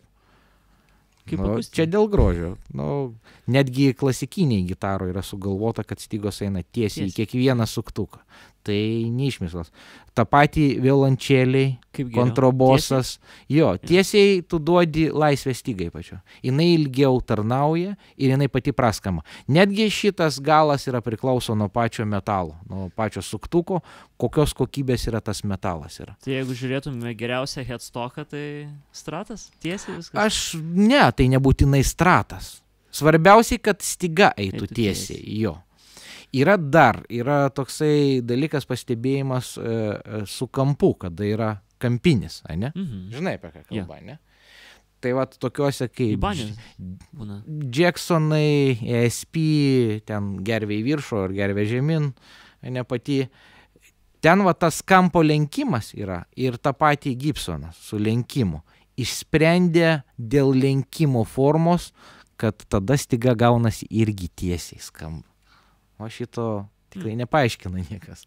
Nu, čia dėl grožio. Nu, netgi klasikiniai gitaroje yra sugalvota, kad stygos eina tiesiai į kiekvieną suktuką. tai neišmislas. Ta pati violončeliai, Kaip geriau? kontrabosas, jo, tiesiai tu duodi laisvės stygai pačio. Jinai ilgiau tarnauja ir jinai pati praskamba. Netgi šitas galas yra priklauso nuo pačio metalo, nuo pačio suktuko, kokios kokybės yra tas metalas yra. Tai jeigu žiūrėtume geriausią headstocką, tai stratas? Tiesiai viskas? Ne, tai nebūtinai stratas. Svarbiausiai, kad styga eitų Eitų tiesiai, jo. Yra toksai dalykas pastebėjimas su kampu, kada yra kampinis, ne? Žinai, apie ką kalba, ne? Tai vat tokiuose kaip Ibanės būna. Jacksonai, ESP, ten gervė į viršų ar gervė žemyn, ne pati. Ten va tas kampo lenkimas yra ir tą patį Gibsonas su lenkimu. Išsprendė dėl lenkimo formos, kad tada styga gaunasi irgi tiesiai skamba. O šito tikrai nepaaiškina niekas.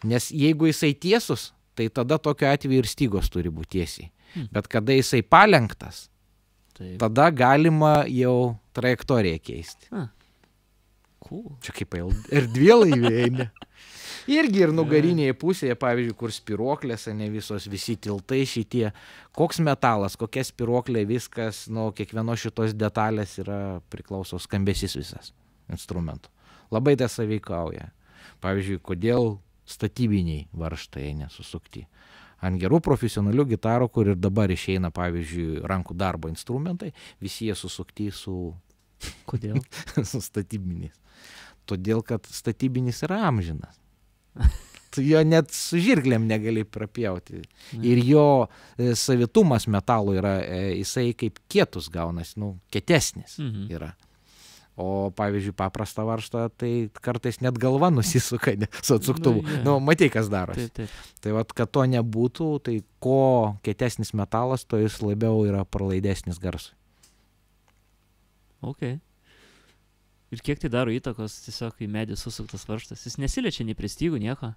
Nes jeigu jisai tiesus, tai tada tokiu atveju ir stygos turi būti tiesiai. Bet kada jisai palenktas, Taip. tada galima jau trajektoriją keisti. Cool. Čia kaip erdvėlaiviai, ne? Irgi ir nugarinėje pusėje, pavyzdžiui, kur spiruoklės, ne visos, visi tiltai šitie, koks metalas, kokia spiruoklė, viskas, kiekvienos šitos detalės yra priklauso skambesys visas instrumentų. Labai tai sąveikauja. Pavyzdžiui, kodėl statybiniai varžtai nesusukti. Ant gerų profesionalių gitarų, kur ir dabar išeina, pavyzdžiui, rankų darbo instrumentai, visi jie susukti su... Kodėl? su statybiniais. Todėl, kad statybinis yra amžinas. Tu jo net su žirklėm negali prapjauti. Ir jo savitumas metalo yra, jisai kaip kietus gaunasi, kietesnis yra. O pavyzdžiui, paprastą varžtą, tai kartais net galva nusisuka su atsuktuvu. Matei, kas darosi. Taip. Tai vat, kad to nebūtų, tai ko kietesnis metalas, to jis labiau yra pralaidesnis garsui. Ok. Ir kiek tai daro įtakos tiesiog į medį susuktas varžtas? Jis nesiliečia nei prie stygų, nieko?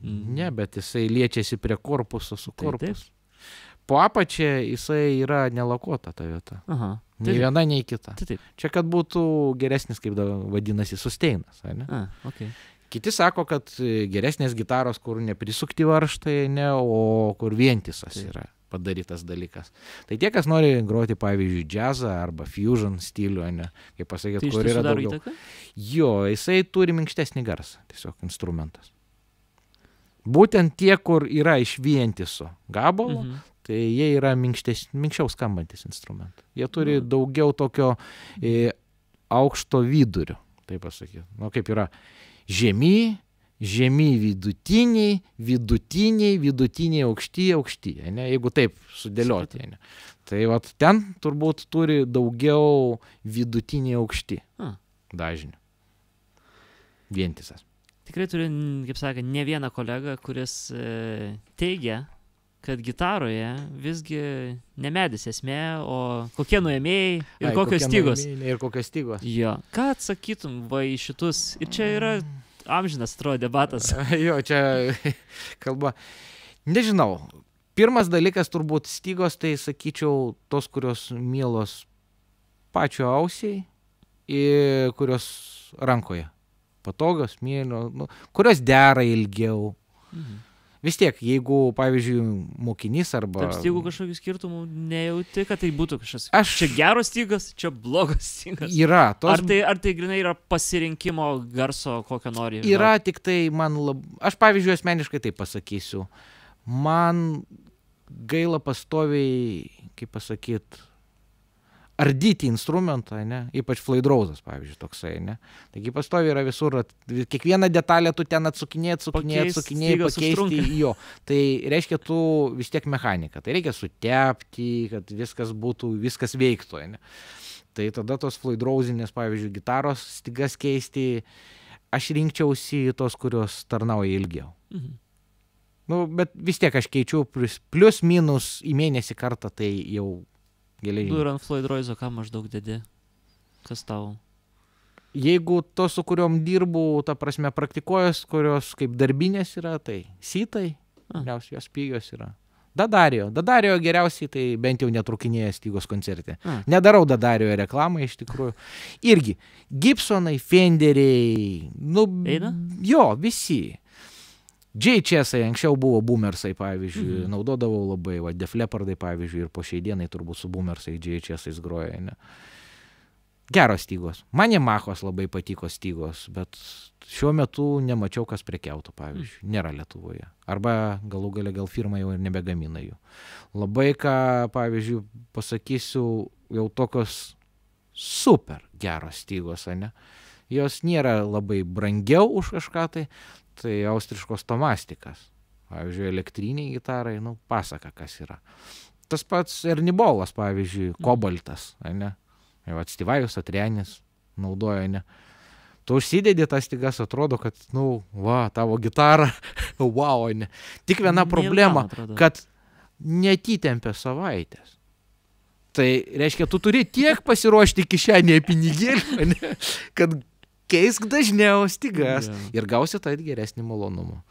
Ne, bet jisai liečiasi prie korpuso su korpusu. Taip. Po apačia jisai yra nelakuota ta vieta. Aha. Nei viena, nei kita. Taip. Čia kad būtų geresnis, kaip vadinasi, susteinas. Okay. Kiti sako, kad geresnės gitaros, kur neprisukti varžtai, o kur vientisas yra padarytas dalykas. Tai tie, kas nori groti, pavyzdžiui, džiazą arba fusion stilių, kaip pasakyti, tai kur yra daugiau. Įtaką? Jo, jisai turi minkštesnį garsą, tiesiog instrumentas. Būtent tie, kur yra iš vientiso gabalo, tai jie yra minkščiau skambantis instrumentai. Jie turi daugiau tokio aukšto vidurio, taip pasakyti. Kaip yra žemi vidutiniai, aukšti, jeigu taip sudėlioti. Tai vat ten turbūt turi daugiau vidutiniai aukšti dažnių. Vientisas. Tikrai turiu, kaip sakė, ne vieną kolegą, kuris teigia, kad gitaroje visgi ne medis esmė, o kokie nuėmėjai ir kokios stygos. Ir kokios stygos. Jo. Ką atsakytum va į šitus? Ir čia yra amžinas, atrodo, debatas. Jo, čia kalba. Nežinau. Pirmas dalykas turbūt stygos, tai sakyčiau, tos, kurios mielos pačio ausiai ir kurios rankoje. Patogios, mėlynos, kurios dera ilgiau. Vis tiek, jeigu, pavyzdžiui, mokinys arba... Tarp stygų kažkokių skirtumų nejauti, kad tai būtų kažkas... Čia geros stygas, čia blogos stygas. Yra. Ar tai grinai yra pasirinkimo garso, kokio nori? Yra, tik tai man Aš, pavyzdžiui, asmeniškai tai pasakysiu. Man gaila pastoviai, kaip pasakyt, ardyti instrumentą, ypač Floyd Rose'as, pavyzdžiui, toksai, Taigi pastoviai yra visur, kiekvieną detalę tu ten atsukinėji, pakeisti jo. Tai reiškia, tu vis tiek mechanika, tai reikia sutepti, kad viskas veiktų, Tai tada tos Floyd Rose'inės, pavyzdžiui, gitaros stygas keisti, aš rinkčiausi tos, kurios tarnauja ilgiau. Bet vis tiek aš keičiu plius minus į mėnesį kartą, tai jau geležinė. Tu ir ant Floyd Rose'o ką maždaug dedi? Kas tau? Jeigu tos, su kuriuom dirbu, ta prasme, praktikuojas, kurios kaip darbinės yra, tai sitai, jos pigios yra. Dadario geriausiai, tai bent jau netrukinėja stygos koncerte. Nedarau Dadario reklamą, iš tikrųjų. Irgi, Gibsonai, Fenderiai, Eina? Jo, visi. JHS-ai anksčiau buvo boomersai, pavyzdžiui, naudodavau labai, Def Leppardai, pavyzdžiui, ir po šiai dienai turbūt su boomersai JHS-ais groja, ne. Geros stygos. Man Yamahos labai patiko stygos, bet šiuo metu nemačiau, kas prekiautų, pavyzdžiui, nėra Lietuvoje. Arba galų gale gal firma jau ir nebegamina jų. Labai ką, pavyzdžiui, pasakysiu, jau tokios super geros stygos, ne. Jos nėra labai brangiau už kažką tai austriškos Tomastikas. Pavyzdžiui, elektriniai gitarai, pasaka, kas yra. Tas pats Ernibolas, pavyzdžiui, Kobaltas, ne. Jau Stivajus Atrianis naudoja, ne. Tu užsidedi tas stygas, atrodo, kad, tavo gitara, wow, ne. Tik viena problema, kad netitempia savaitės. Tai reiškia, tu turi tiek pasiruošti kišenėje pinigėlį, ne, kad keisk dažniau stygas ir gausi tą geresnį malonumą.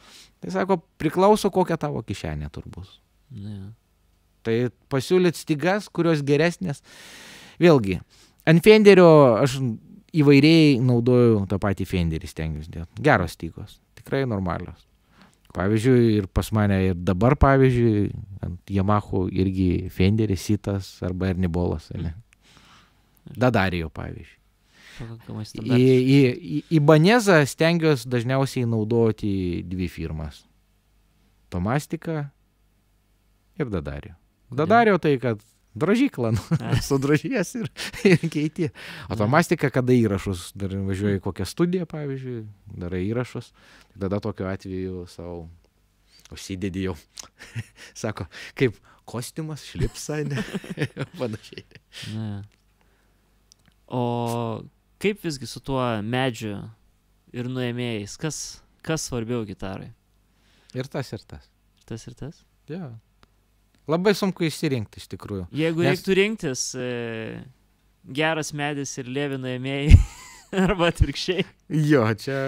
Tai sako, priklauso kokia tavo kišenė turbūt. Tai pasiūlyt stygas, kurios geresnės. Vėlgi, ant Fenderio aš įvairiai naudoju tą patį Fenderį stengiuosi dėti. Geros stygos, tikrai normalios. Pavyzdžiui, ir pas mane ir dabar, pavyzdžiui, ant Yamaha irgi Fenderis, Sitas arba Ernibolas, ne? Dadarijo, pavyzdžiui. Į Banezą stengiuosi dažniausiai naudoti dvi firmas. Tomastika ir Dadarijo. Dadarijo tai, kad drožyklą sudrožės ir keiti. O Tomastika, kada įrašus, dar važiuoji į kokią studiją, pavyzdžiui, darai įrašus, tai tada tokiu atveju savo užsidedi jau. Sako, kaip kostiumas, šlipsa, ne? Panašiai. O kaip visgi su tuo medžiu ir nuėmėjais? Kas svarbiau gitarai? Ir tas, ir tas. Tas ir tas? Jo. Labai sunku išsirinkti iš tikrųjų. Jeigu reiktų rinktis geras medis ir lėvi nuėmėjai, arba atvirkščiai. Jo, čia...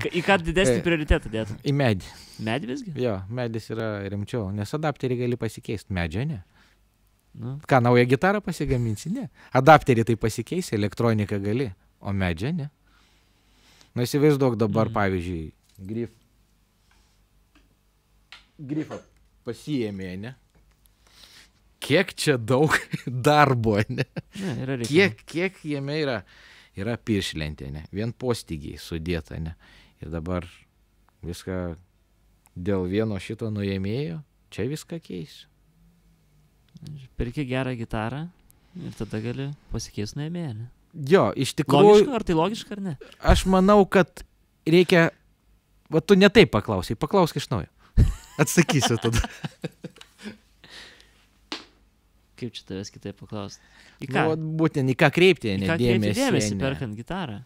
Į ką didesnį prioritetą dėtų? Į medį. Medį visgi? Jo, medis yra rimčiau, nes adapterį gali pasikeisti, medžio ne. Ką, naują gitarą pasigaminsi? Ne. Adapterį tai pasikeisi, elektroniką gali, o medžio ne. Įsivaizduok dabar, pavyzdžiui, grifą pasiėmė, ne? Kiek čia daug darbo, ne? Kiek jame yra piršlentė, ne? Vien postygiai sudėta, ne? Ir dabar viską dėl vieno šito nuėmėjo, čia viską keisiu. Perki gerą gitarą ir tada gali pasikeisti nuėmėją, ne? Jo, iš tikrųjų... Logiška, ar tai logiška, ar ne? Aš manau, kad reikia... Va, tu ne taip paklausai, paklausk iš naujo. Atsakysiu tada. Kaip čia tavęs kitaip paklausti? Į ką? Būtent į ką kreipti, ne dėmesį perkant gitarą.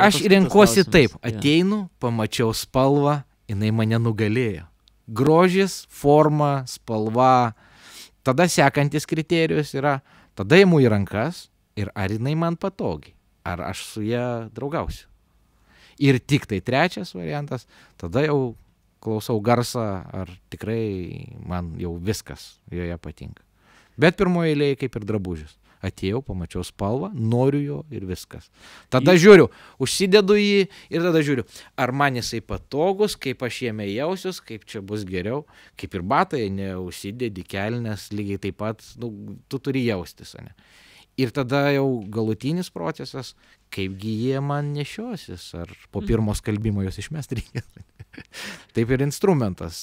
Aš renkuosi taip. Ateinu, pamačiau spalvą, jinai mane nugalėjo. Grožis, forma, spalva. Tada sekantis kriterijus yra, tada imu į rankas ir ar jinai man patogi, ar aš su ją draugausiu. Ir tik tai trečias variantas, tada jau klausau garsą, ar tikrai man jau viskas joje patinka. Bet pirmoje eilėje kaip ir drabužis. Atėjau, pamačiau spalvą, noriu jo ir viskas. Tada žiūriu, užsidedu jį ir tada žiūriu, ar man jisai patogus, kaip aš jame jausius, kaip čia bus geriau. Kaip ir batai, neužsidedi kelnes, lygiai taip pat, tu turi jaustis, ne? Ir tada jau galutinis procesas, kaipgi jie man nešiosis, ar po pirmo skalbimo jos išmest reikia. Taip ir instrumentas.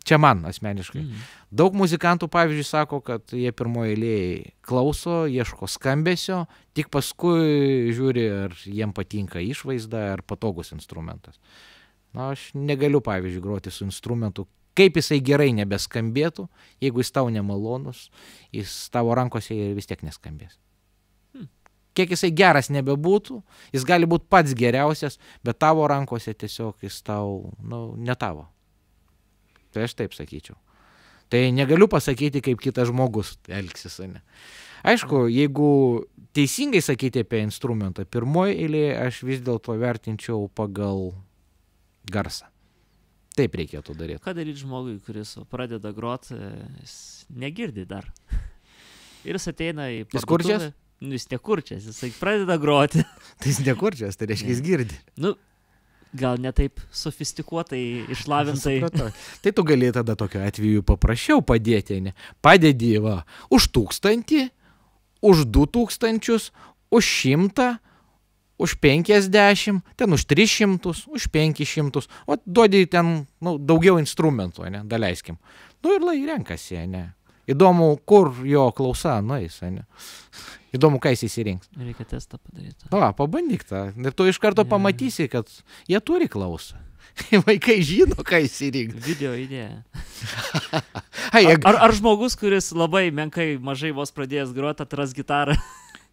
Čia man asmeniškai. Daug muzikantų, pavyzdžiui, sako, kad jie pirmoje eilėje klauso, ieško skambesio, tik paskui žiūri, ar jiem patinka išvaizda, ar patogus instrumentas. Aš negaliu, pavyzdžiui, groti su instrumentu, kaip jisai gerai nebeskambėtų, jeigu jis tau nemalonus, jis tavo rankose vis tiek neskambės. Kiek jisai geras nebebūtų, jis gali būti pats geriausias, bet tavo rankose tiesiog jis tau, ne tavo. Tai aš taip sakyčiau. Tai negaliu pasakyti, kaip kitas žmogus elgsis, ne. Aišku, jeigu teisingai sakyti apie instrumentą, pirmoje eilėje aš vis dėlto vertinčiau pagal garsą. Taip reikėtų daryti. Ką daryti žmogui, kuris pradeda groti, jis negirdi dar. Ir jis ateina į parduotuvę. Jis kurčias? Jis nekurčias, jis pradeda groti. Tai jis nekurčias, tai reiškia jis girdi. Gal ne taip sofistikuotai, išlavintai. Supratau. Tai tu gali tada tokiu atveju paprasčiau padėti, ne? Padedi, va, už 1000, už 2000, už 100, už 50, ten už 300, už 500, o duodi ten daugiau instrumentų, ne, daleiskim. Nu ir lai renkasi, ne. Įdomu, kur jo klausa nueis, ne. Įdomu, ką jis įsirinks. Reikia testą padaryti. Va, pabandyk tą. Ir tu iš karto pamatysi, kad jie turi klausą. Vaikai žino, ką įsirinks. Video idėja. Ar žmogus, kuris labai menkai, mažai vos pradėjęs groti, atras gitarą?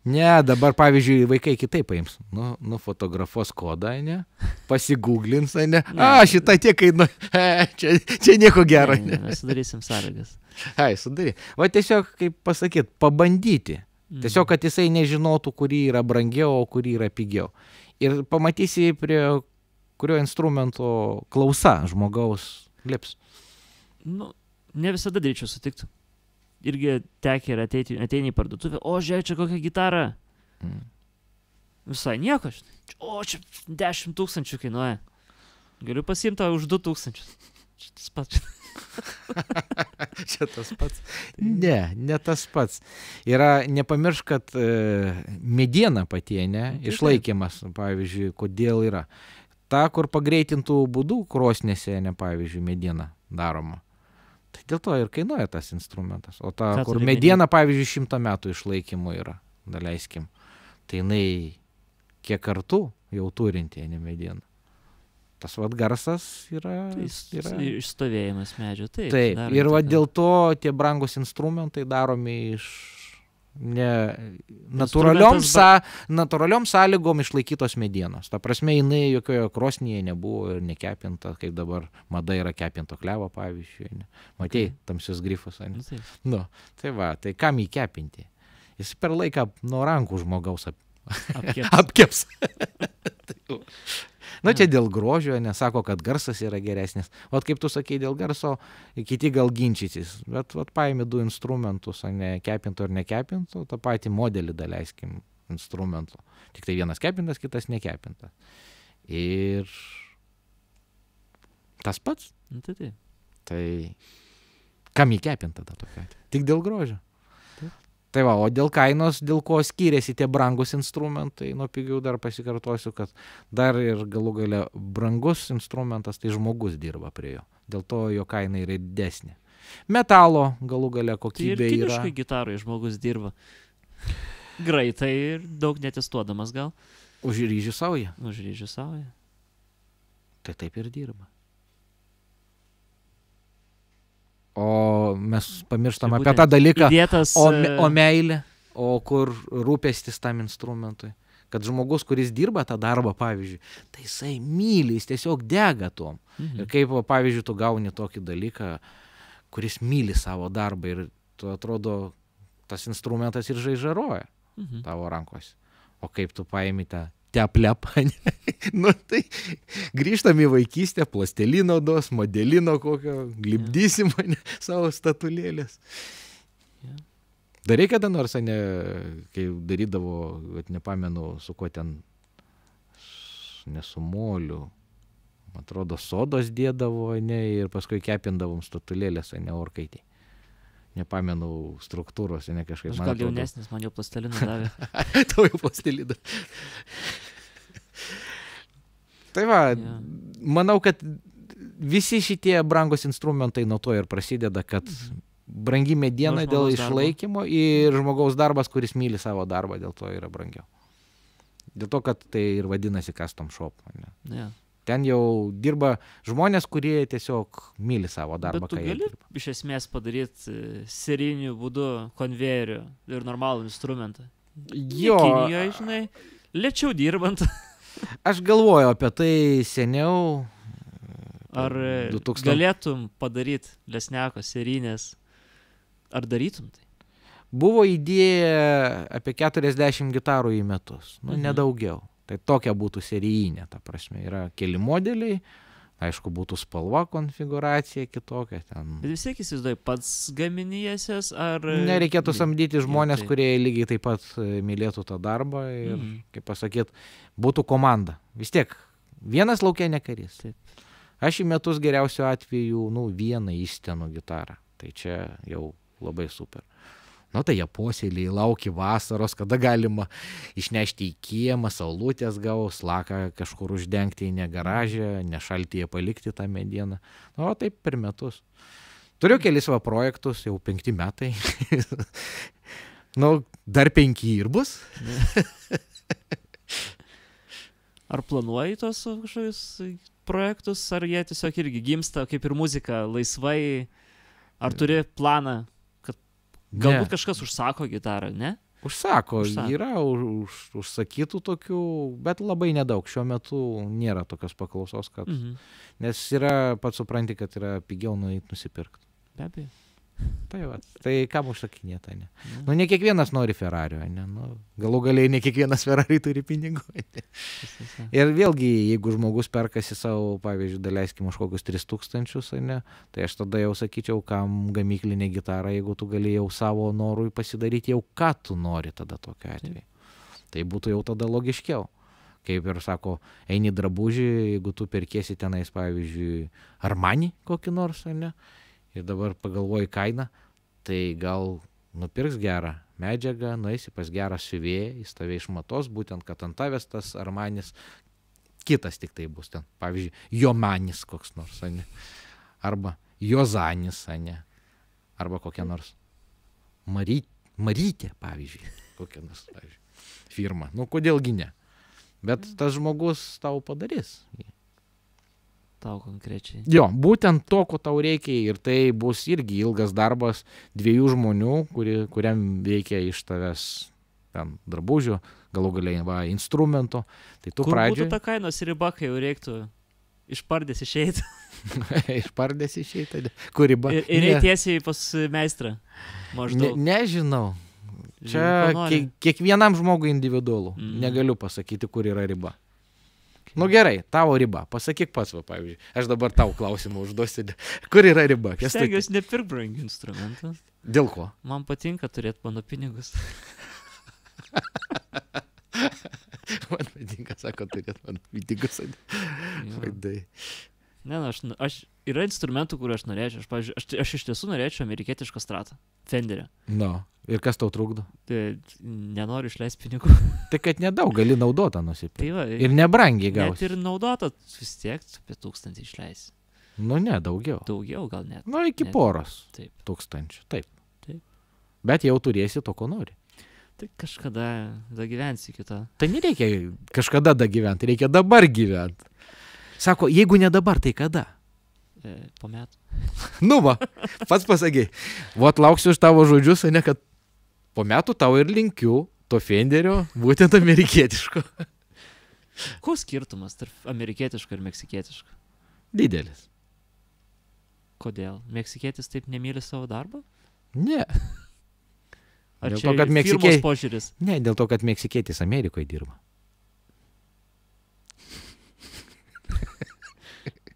Ne, dabar, pavyzdžiui, vaikai kitaip paims. Nufotografuos kodą, ne? Pasigūglins, ne? Šitą tiek kainuoja. Čia nieko gero. Ne, mes sudarysim sąlygas. Sudary. Va tiesiog, kaip pasakyt, pabandyti. Tiesiog, kad jisai nežinotų, kurį yra brangiau, o kurį yra pigiau. Ir pamatysi, prie kurio instrumento klausa žmogaus lips. Nu, ne visada drįčiau sutikti. Irgi tekia ir ateini į parduotuvę, o žiūrėk, čia kokią gitarą. Visai nieko. O, čia 10 000 kainuoja. Galiu pasiimti už 2000. Čia tas pats. Čia tas pats. Ne tas pats. Yra, nepamiršk, kad mediena patie, ne, išlaikymas, pavyzdžiui, kodėl yra. Ta, kur pagreitintų būdų krosnėse, ne, pavyzdžiui, mediena daroma. Tai dėl to ir kainuoja tas instrumentas. O ta, kur mediena, pavyzdžiui, 100 metų išlaikymo yra, daleiskim, tai jinai kiek kartų jau turinti, ne mediena. Tas vat garsas yra... Išstovėjimas medžio, taip. Taip, ir va dėl to tie brangus instrumentai daromi iš natūraliom sąlygom išlaikytos medienos. Ta prasme, jinai jokioje krosnyje nebuvo ir nekepinta, kaip dabar mada yra kepinto klevo, pavyzdžiui. Ne? Matei, tamsius grifus. Nu, tai va, tai kam jį kepinti? Jis per laiką nuo rankų žmogaus apkeps. Nu, čia dėl grožio, nesako, kad garsas yra geresnis. O kaip tu sakei, dėl garso, kiti gal ginčytis. Bet paėmė 2 instrumentus, ne kepinto ir nekepinto, tą patį modelį daleiskim instrumentų. Tik tai vienas kepintas, kitas nekepintas. Ir tas pats. Tai kam jį kepinta tą tokia? Tik dėl grožio. Tai va, o dėl kainos, dėl ko skiriasi tie brangus instrumentai, nuo pigių dar pasikartosiu, kad dar ir galų gale brangus instrumentas, tai žmogus dirba prie jo. Dėl to jo kaina yra didesnė. Metalo galų gale kokybė yra. Tai ir kiniškai gitarai žmogus dirba. Greitai ir daug netestuodamas gal. Už ryžių saują. Už ryžių saują. Tai taip ir dirba. O mes pamirštam apie tą dalyką, o meilė, o kur rūpestis tam instrumentui. Kad žmogus, kuris dirba tą darbą, pavyzdžiui, tai jisai myli, jis tiesiog dega tom. Ir kaip, pavyzdžiui, tu gauni tokį dalyką, kuris myli savo darbą ir tu atrodo, tas instrumentas ir žaižaroja tavo rankose. O kaip tu paimi tą teplėpą, nu tai grįžtam į vaikystę, plastelino dos, modelino kokio, glibdysim savo statulėlės. Darai kada nors, ne, kai darydavo, nepamenu, su kuo ten, ne su moliu, atrodo, sodos dėdavo, ne, ir paskui kepindavom statulėlės, ne, orkaitį. Nepamenu struktūros, ne kažkaip. Aš gal jaunesnis, man jau plasteliną davė. Tau jau plasteliną. Tai va, manau, kad visi šitie brangus instrumentai nuo to ir prasideda, kad brangi mediena dėl išlaikymo ir žmogaus darbas, kuris myli savo darbą, dėl to yra brangiau. Dėl to, kad tai ir vadinasi custom shop. Ne? Ten jau dirba žmonės, kurie tiesiog myli savo darbą. Bet tu gali iš esmės padaryti serijiniu būdu konvejeriu ir normalų instrumentą. Jo. Kinijoje, žinai, lėčiau dirbant. Aš galvoju apie tai seniau. Ar 2000... galėtum padaryti lesneko serijinės? Ar darytum tai? Buvo idėja apie 40 gitarų į metus. Nu, nedaugiau. Tai tokia būtų serijinė, ta prasme. Yra keli modeliai, aišku, būtų spalva, konfiguracija kitokia. Ten. Bet vis tiek įsivaizduoji, pats gaminėjęsies ar... Nereikėtų samdyti žmonės, kurie lygiai taip pat mylėtų tą darbą ir, kaip pasakyt, būtų komanda. Vis tiek Vienas laukia ne karys. Taip. Aš į metus geriausiu atveju, vieną įstenu gitarą. Tai čia jau labai super. Tai jie posėliai, laukia vasaros, kada galima išnešti į kiemą, saulutės gaus, laką kažkur uždengti į ne garažę, nešaltyje palikti tą medieną. Taip per metus. Turiu kelis projektus, jau 5 metai. Dar 5 ir bus. Ar planuoji tos kažkokius projektus, ar jie tiesiog irgi gimsta, kaip ir muzika, laisvai, ar turi planą? Galbūt kažkas užsako gitarą, ne? Užsako. Yra užsakytų tokių, bet labai nedaug. Šiuo metu nėra tokios paklausos, kad... Nes pats supranti, kad yra pigiau nueit nusipirkti. Be abejo. Tai kam užsakinėta, ne? Ne kiekvienas nori Ferrario, ne? Galų galiai ne kiekvienas Ferrari turi pinigų. Ir vėlgi, jeigu žmogus perkasi savo, pavyzdžiui, daleiskim už kokius 3000, ne? Tai aš tada jau sakyčiau, kam gamyklinė gitara, jeigu tu gali jau savo norui pasidaryti, jau ką tu nori tada tokiu atveju. Tai būtų jau tada logiškiau. Kaip ir sako, eini drabužį, jeigu tu perkėsi tenais, pavyzdžiui, Armani kokį nors, ne? Ir dabar pagalvoji kainą, tai gal nupirks gerą medžiagą, nueisi pas gerą siuvėją, jis tave išmatos, būtent, kad ant tavęs tas Armanis kitas tik tai bus ten. Pavyzdžiui, Jomanis koks nors, ne? Arba Jozanis, ne? Arba kokia nors Marytė, pavyzdžiui, kokia nors, pavyzdžiui, firma. Kodėlgi ne? Bet tas žmogus tau padarys. Tau konkrečiai. Jo, būtent to, ko tau reikia, ir tai bus irgi ilgas darbas 2 žmonių, kuriam reikia iš tavęs ten drabužių, galų galiai instrumento. Tai tu Kur būtų ta kainos riba, kai jau reiktų iš pardės išeiti? Iš pardės išeiti? Kur riba? Ir tiesiai pas meistrą. Maždaug. Nežinau. Čia kiekvienam žmogui individualu. Negaliu pasakyti, kur yra riba. Gerai, tavo riba. Pasakyk pats, pavyzdžiui. Aš dabar tau klausimą užduosiu. Kur yra riba? Stengiuosi nepirk brangių instrumentų. Dėl ko? Man patinka turėti mano pinigus. Man patinka, sako, turėti mano pinigus. Ne, yra instrumentų, kur aš norėčiau. Aš iš tiesų norėčiau amerikietišką Stratą. Fenderio. Ir kas tau trukdo? Tai nenoriu išleisti pinigų. Tai kad nedaug, gali naudotą nusipirkti. Tai ir nebrangiai gausi. Net ir naudotą vis tiek apie 1000 išleisi. Ne, daugiau. Daugiau gal net. Iki poros. Taip. 1000. Taip. Bet jau turėsi to, ko nori. Tai kažkada dagyvensi kitą. Tai nereikia kažkada dagyventi, reikia dabar gyventi. Sako, jeigu ne dabar, tai kada? Po metų. Va, pats pasakai. Lauksiu už tavo žodžius, ne, kad po metų tau ir linkiu to Fenderio, būtent amerikietiško. Kuo skirtumas tarp amerikietiško ir meksikietiško? Didelis. Kodėl? Meksikietis taip nemyli savo darbą? Ne. Ar čia firmos požiūris? Ne, dėl to, kad meksikietis Amerikoje dirba.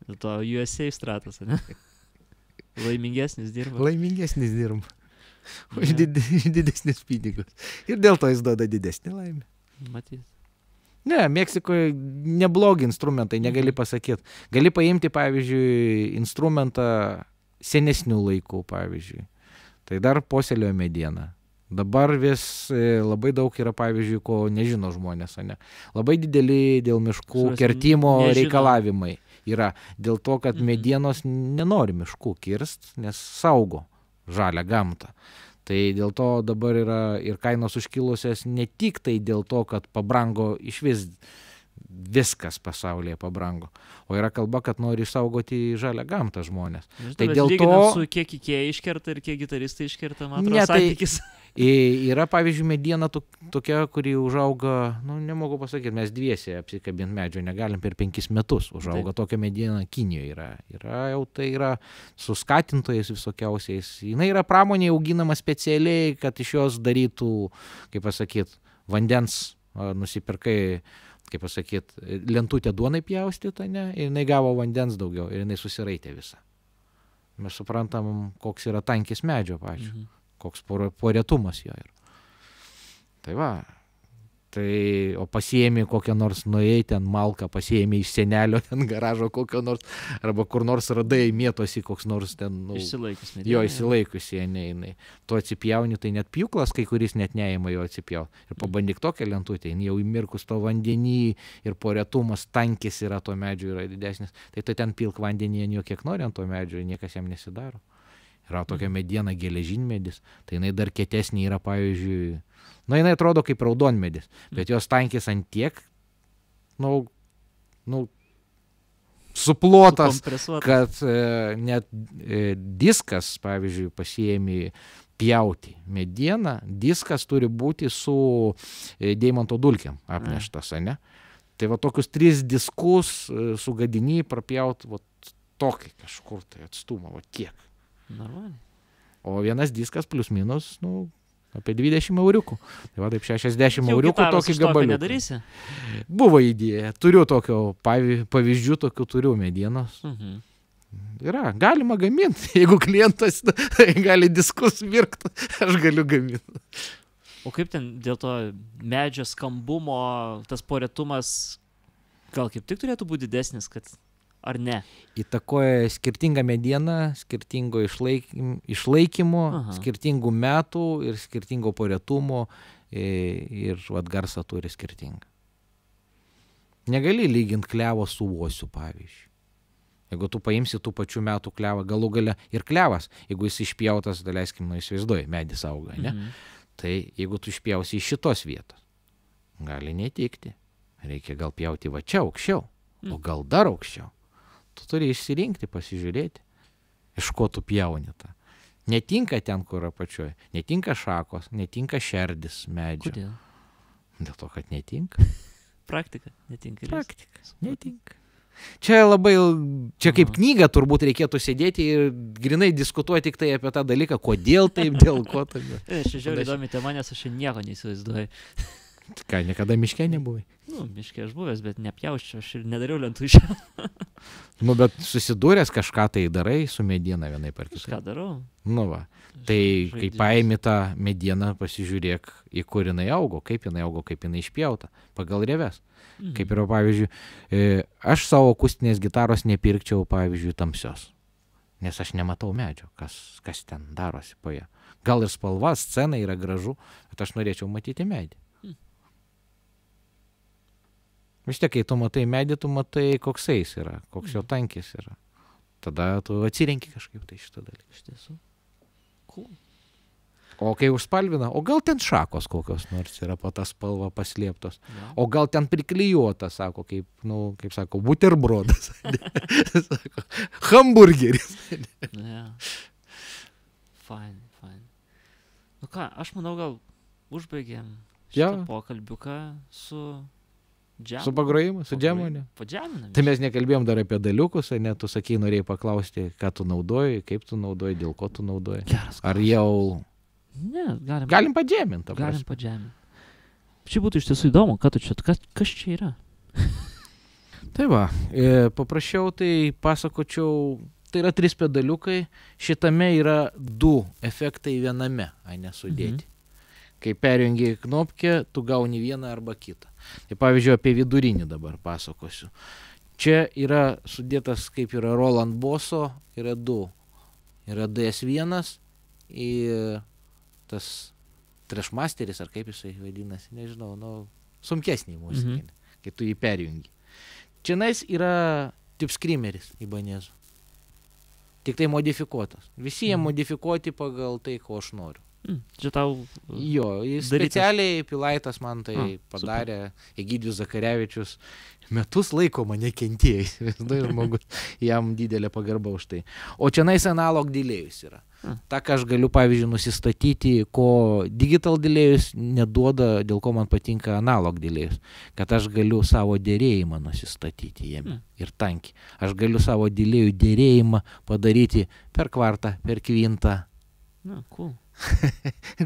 Dėl to USA Stratas, ne? Laimingesnis dirba. Laimingesnis dirba. Už didesnis pinigus. Ir dėl to jis duoda didesnį laimę. Matyt. Ne, Meksikoje neblogi instrumentai, negali pasakyti. Gali paimti, pavyzdžiui, instrumentą senesnių laikų, pavyzdžiui. Tai dar puoselėjo medieną. Dabar vis labai daug yra, pavyzdžiui, ko nežino žmonės, ne? Labai dideli dėl miškų kirtimo reikalavimai yra. Dėl to, kad medienos nenori miškų kirst, nes saugo žalią gamtą. Tai dėl to dabar yra ir kainos užkilusios ne tik tai dėl to, kad pabrango išvis viskas pasaulyje pabrango. O yra kalba, kad nori išsaugoti žalią gamtą žmonės. Tai dėl to... su kiek Ikea iškerta ir kiek gitaristai iškerta, man atrodo, santykis. Yra, pavyzdžiui, mediena tokia, kuri užauga, nemogu pasakyti, mes dviese apsikabinti medžio negalim per 5 metus. Užauga tokia mediena Kinijoje yra. Jau tai yra su skatintojais visokiausiais. Jinai yra pramonėje auginama specialiai, kad iš jos darytų, kaip pasakyti, vandens nusipirkai, kaip pasakyti, lentutę duonai pjaustytą, ne, ir jinai gavo vandens daugiau ir jinai susiraitė visą. Mes suprantam, koks yra tankis medžio pačiu, koks porėtumas jo yra. Tai va, Tai, o pasiėmė kokią nors, nuėjai ten malką, pasiėmė iš senelio ten garažo kokio nors, arba kur nors radai, mėtosi koks nors ten, Išsilaikius. jo įsilaikusi, jinai. Tu atsipjauni, tai net pjūklas, kai kuris net neima jo atsipjaut. Ir pabandyk tokią lentutę, jau įmirkus to vandenį ir poretumas, tankis yra to medžio yra didesnis. Tai tu ten pilk vandenį ant jo kiek nori ant to medžio, niekas jam nesidaro. Yra tokia mediena geležinmedis, tai jinai dar kietesnė yra, pavyzdžiui, jinai atrodo kaip raudonmedis, bet jos tankis ant tiek, suplotas, kad net diskas, pavyzdžiui, pasiėmė pjauti medieną, diskas turi būti su deimanto dulkėm apneštas, ne? Tai va tokius 3 diskus sugadini, prapjaut, va tokį kažkur tai atstumą, va tiek. Normaliai. O vienas diskas plus minus, apie 20 euriukų. Tai va taip 60 euriukų tokį gabaliuką. Nedarysi? Buvo idėja. Turiu tokio pavyzdžių, tokių turiu medienos. Yra, galima gaminti. Jeigu klientas gali diskus virkti, aš galiu gaminti. O kaip ten dėl to medžio skambumo, tas poretumas gal kaip tik turėtų būti didesnis, kad ar ne? Įtakoja skirtingą medieną, skirtingo išlaikymo, skirtingų metų ir skirtingo poretumo ir garsą turi skirtingą. Negali lyginti klevo su uosiu, pavyzdžiui. Jeigu tu paimsi tų pačių metų klevą, galų gale ir klevas, jeigu jis išpjautas, daleiskim, įsivaizduoji, medis auga, ne? Tai jeigu tu išpjausi iš šitos vietos, gali netikti. Reikia gal pjauti va čia aukščiau, o gal dar aukščiau. Tu turi išsirinkti, pasižiūrėti, iš ko tu pjauni tą. Netinka ten, kur apačioje. Netinka šakos, netinka šerdis medžio. Kodėl? Dėl to, kad netinka. Praktika netinka. Praktika netinka. Čia kaip knyga turbūt reikėtų sėdėti ir grinai diskutuoti tik tai apie tą dalyką, kodėl taip, dėl ko taip. Čia žiauriai įdomi tema, nes aš nieko neįsivaizduoju. Ką, niekada miške nebuvai? Miške aš buvęs, bet nepjauščiau, aš ir nedariau lentučių. Bet susidūręs kažką tai darai su mediena vienai par kitai. Kažką darau. Tai kai paimi tą medieną, pasižiūrėk, į kur jinai augo, kaip jinai išpjauta, pagal reves. Kaip yra, pavyzdžiui, aš savo akustinės gitaros nepirkčiau, pavyzdžiui, tamsios, nes aš nematau medžio, kas ten darosi po ją. Gal ir spalva, scena yra gražu, bet aš norėčiau matyti medį. Vis tiek, kai tu matai medį, tu matai, koks jis yra, koks jo tankis yra. Tada tu atsirenki kažkaip tai šitą dalyką. Iš tiesų. Cool. O kai užspalvina, o gal ten šakos kokios nors yra po tą spalvą paslėptos. Ja. O gal ten priklijuota, sako, kaip sako, buterbrodas. Sako, hamburgeris. Ja. Fine. Ką, aš manau, gal užbaigėm šitą pokalbiuką su džemu. Su pagrojimu, su džemu, ne? Padžeminam. Tai mes nekalbėjom dar apie dalykus, ne, tu sakei, norėjai paklausti, ką tu naudoji, kaip tu naudoji, dėl ko tu naudoji. Geras. Ar jau... Ne, galim padžeminti. Galim padžeminti. Čia būtų iš tiesų įdomu, kas čia yra. Tai va, paprašiau, tai pasakočiau, tai yra 3 pedaliukai, šitame yra 2 efektai viename, nesudėti. Kai perjungi knopkę, tu gauni vieną arba kitą. Tai pavyzdžiui, apie vidurinį dabar pasakosiu. Čia yra sudėtas, kaip yra Roland Bosso, yra 2. Yra DS1 ir tas Trashmasteris, ar kaip jisai vadinasi, nežinau, sunkesnį muzikinį, kai tu jį perjungi. Čianais yra Tipscreameris Ibanezų. Tik tai modifikuotas. Visi jie modifikuoti pagal tai, ko aš noriu. Čia tau... Jo, jis specialiai Pilaitas man tai padarė, Egidijus Zakarevičius. Metus laiko mane kentėjai, žmogus, jam didelė pagarba už tai. O čianais analog delėjus yra. Ta, ką aš galiu, pavyzdžiui, nusistatyti, ko digital delėjus neduoda, dėl ko man patinka analog delėjus. Kad aš galiu savo dėrėjimą nusistatyti jame ir tankį. Aš galiu savo delėjų dėrėjimą padaryti per kvartą, per kvintą. Cool.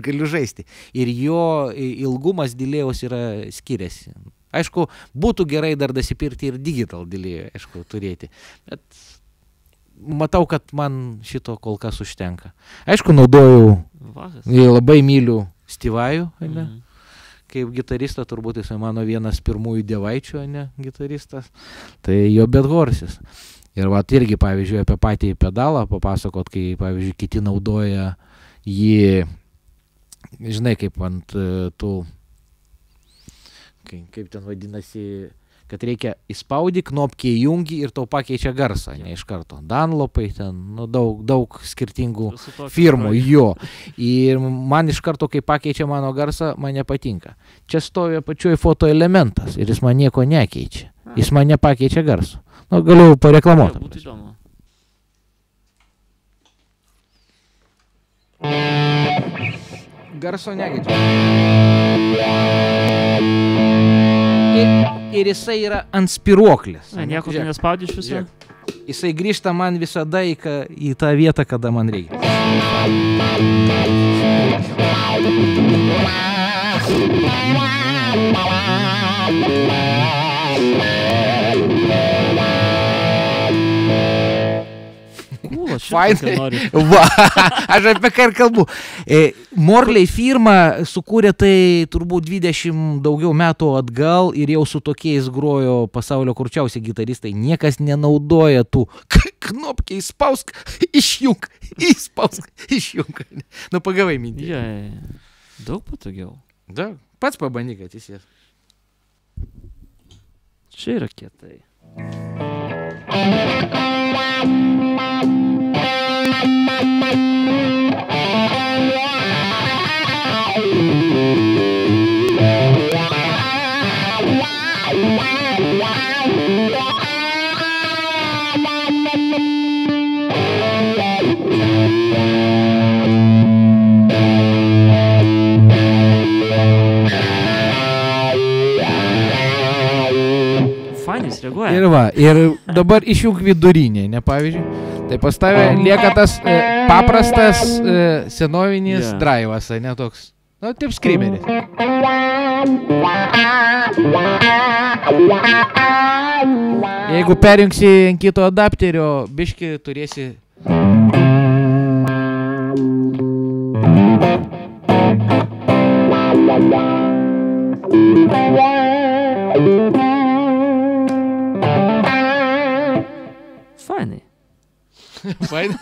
Galiu žaisti. Ir jo ilgumas delėjaus yra skiriasi. Aišku, būtų gerai dar dasipirkti ir digital delėjų, aišku, turėti. Bet matau, kad man šito kol kas užtenka. Aišku, naudoju, labai myliu Stivajų, kaip gitaristą, turbūt jis mano vienas pirmųjų dievaičių, ne, gitaristas, tai jo Bedhorsis. Ir vat irgi, pavyzdžiui, apie patį pedalą papasakot, kai, pavyzdžiui, kiti naudoja jį, žinai, kaip ant tų, kaip ten vadinasi, kad reikia įspaudi, knopkį įjungi ir tau pakeičia garsą, ne iš karto. Dunlopai, ten, nu, daug skirtingų firmų, jo. Ir man iš karto, kai pakeičia mano garsą, man nepatinka. Čia stovi pačioj fotoelementas ir jis man nieko nekeičia. Jis man nepakeičia garsą. Nu, galiu pareklamuoti. Būtų įdomu. Garso nekeičia. Ir jisai yra ant spiruoklės. Nieko tu nespaudi iš viso? Jisai grįžta man visada į tą vietą, kada man reikia. Fainai. Va, aš apie ką ir kalbu. Morley firma sukūrė tai turbūt 20 daugiau metų atgal ir jau su tokiais grojo pasaulio kurčiausi gitaristai. Niekas nenaudoja tų knopkiai spausk, išjung, įspausk, išjung. Nu, pagavai mintį. Daug patogiau. Daug. Pats pabandyk atsisės. Čia yra kietai. Fainis reaguoja. Ir va, ir dabar išjung vidurinė, ne pavyzdžiui. Tai pas tave lieka tas paprastas senovinis draivas, ne toks. Nu, taip skrimeris. Jeigu perjungsi ant kito adapterio, biški turėsi... Fainai. Fainai?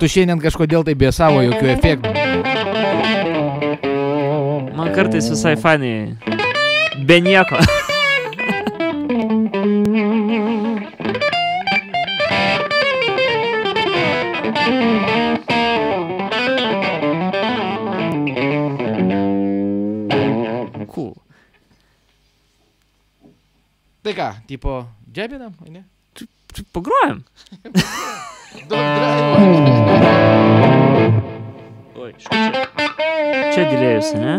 Tu šiandien kažkodėl tai be savo jokių efektų. Man kartais visai fainai. Be nieko. Cool. Tai ką, tipo, džebinam, ne? Pagrojam. Daug draivo. Oi, čia dėlėjusi, ne?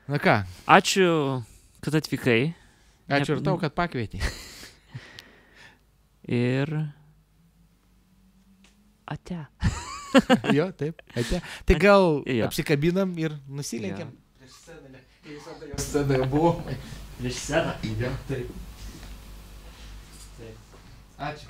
Na ką? Ačiū, kad atvykai. Ačiū ir tau, kad pakvietei. Ir... Ate. Jo, taip, ate. Tai gal apsikabinam ir nusilenkiam. Prieš sceną, kai visada jos scenoje buvo. Prieš sceną? Jo, taip. Ačiū.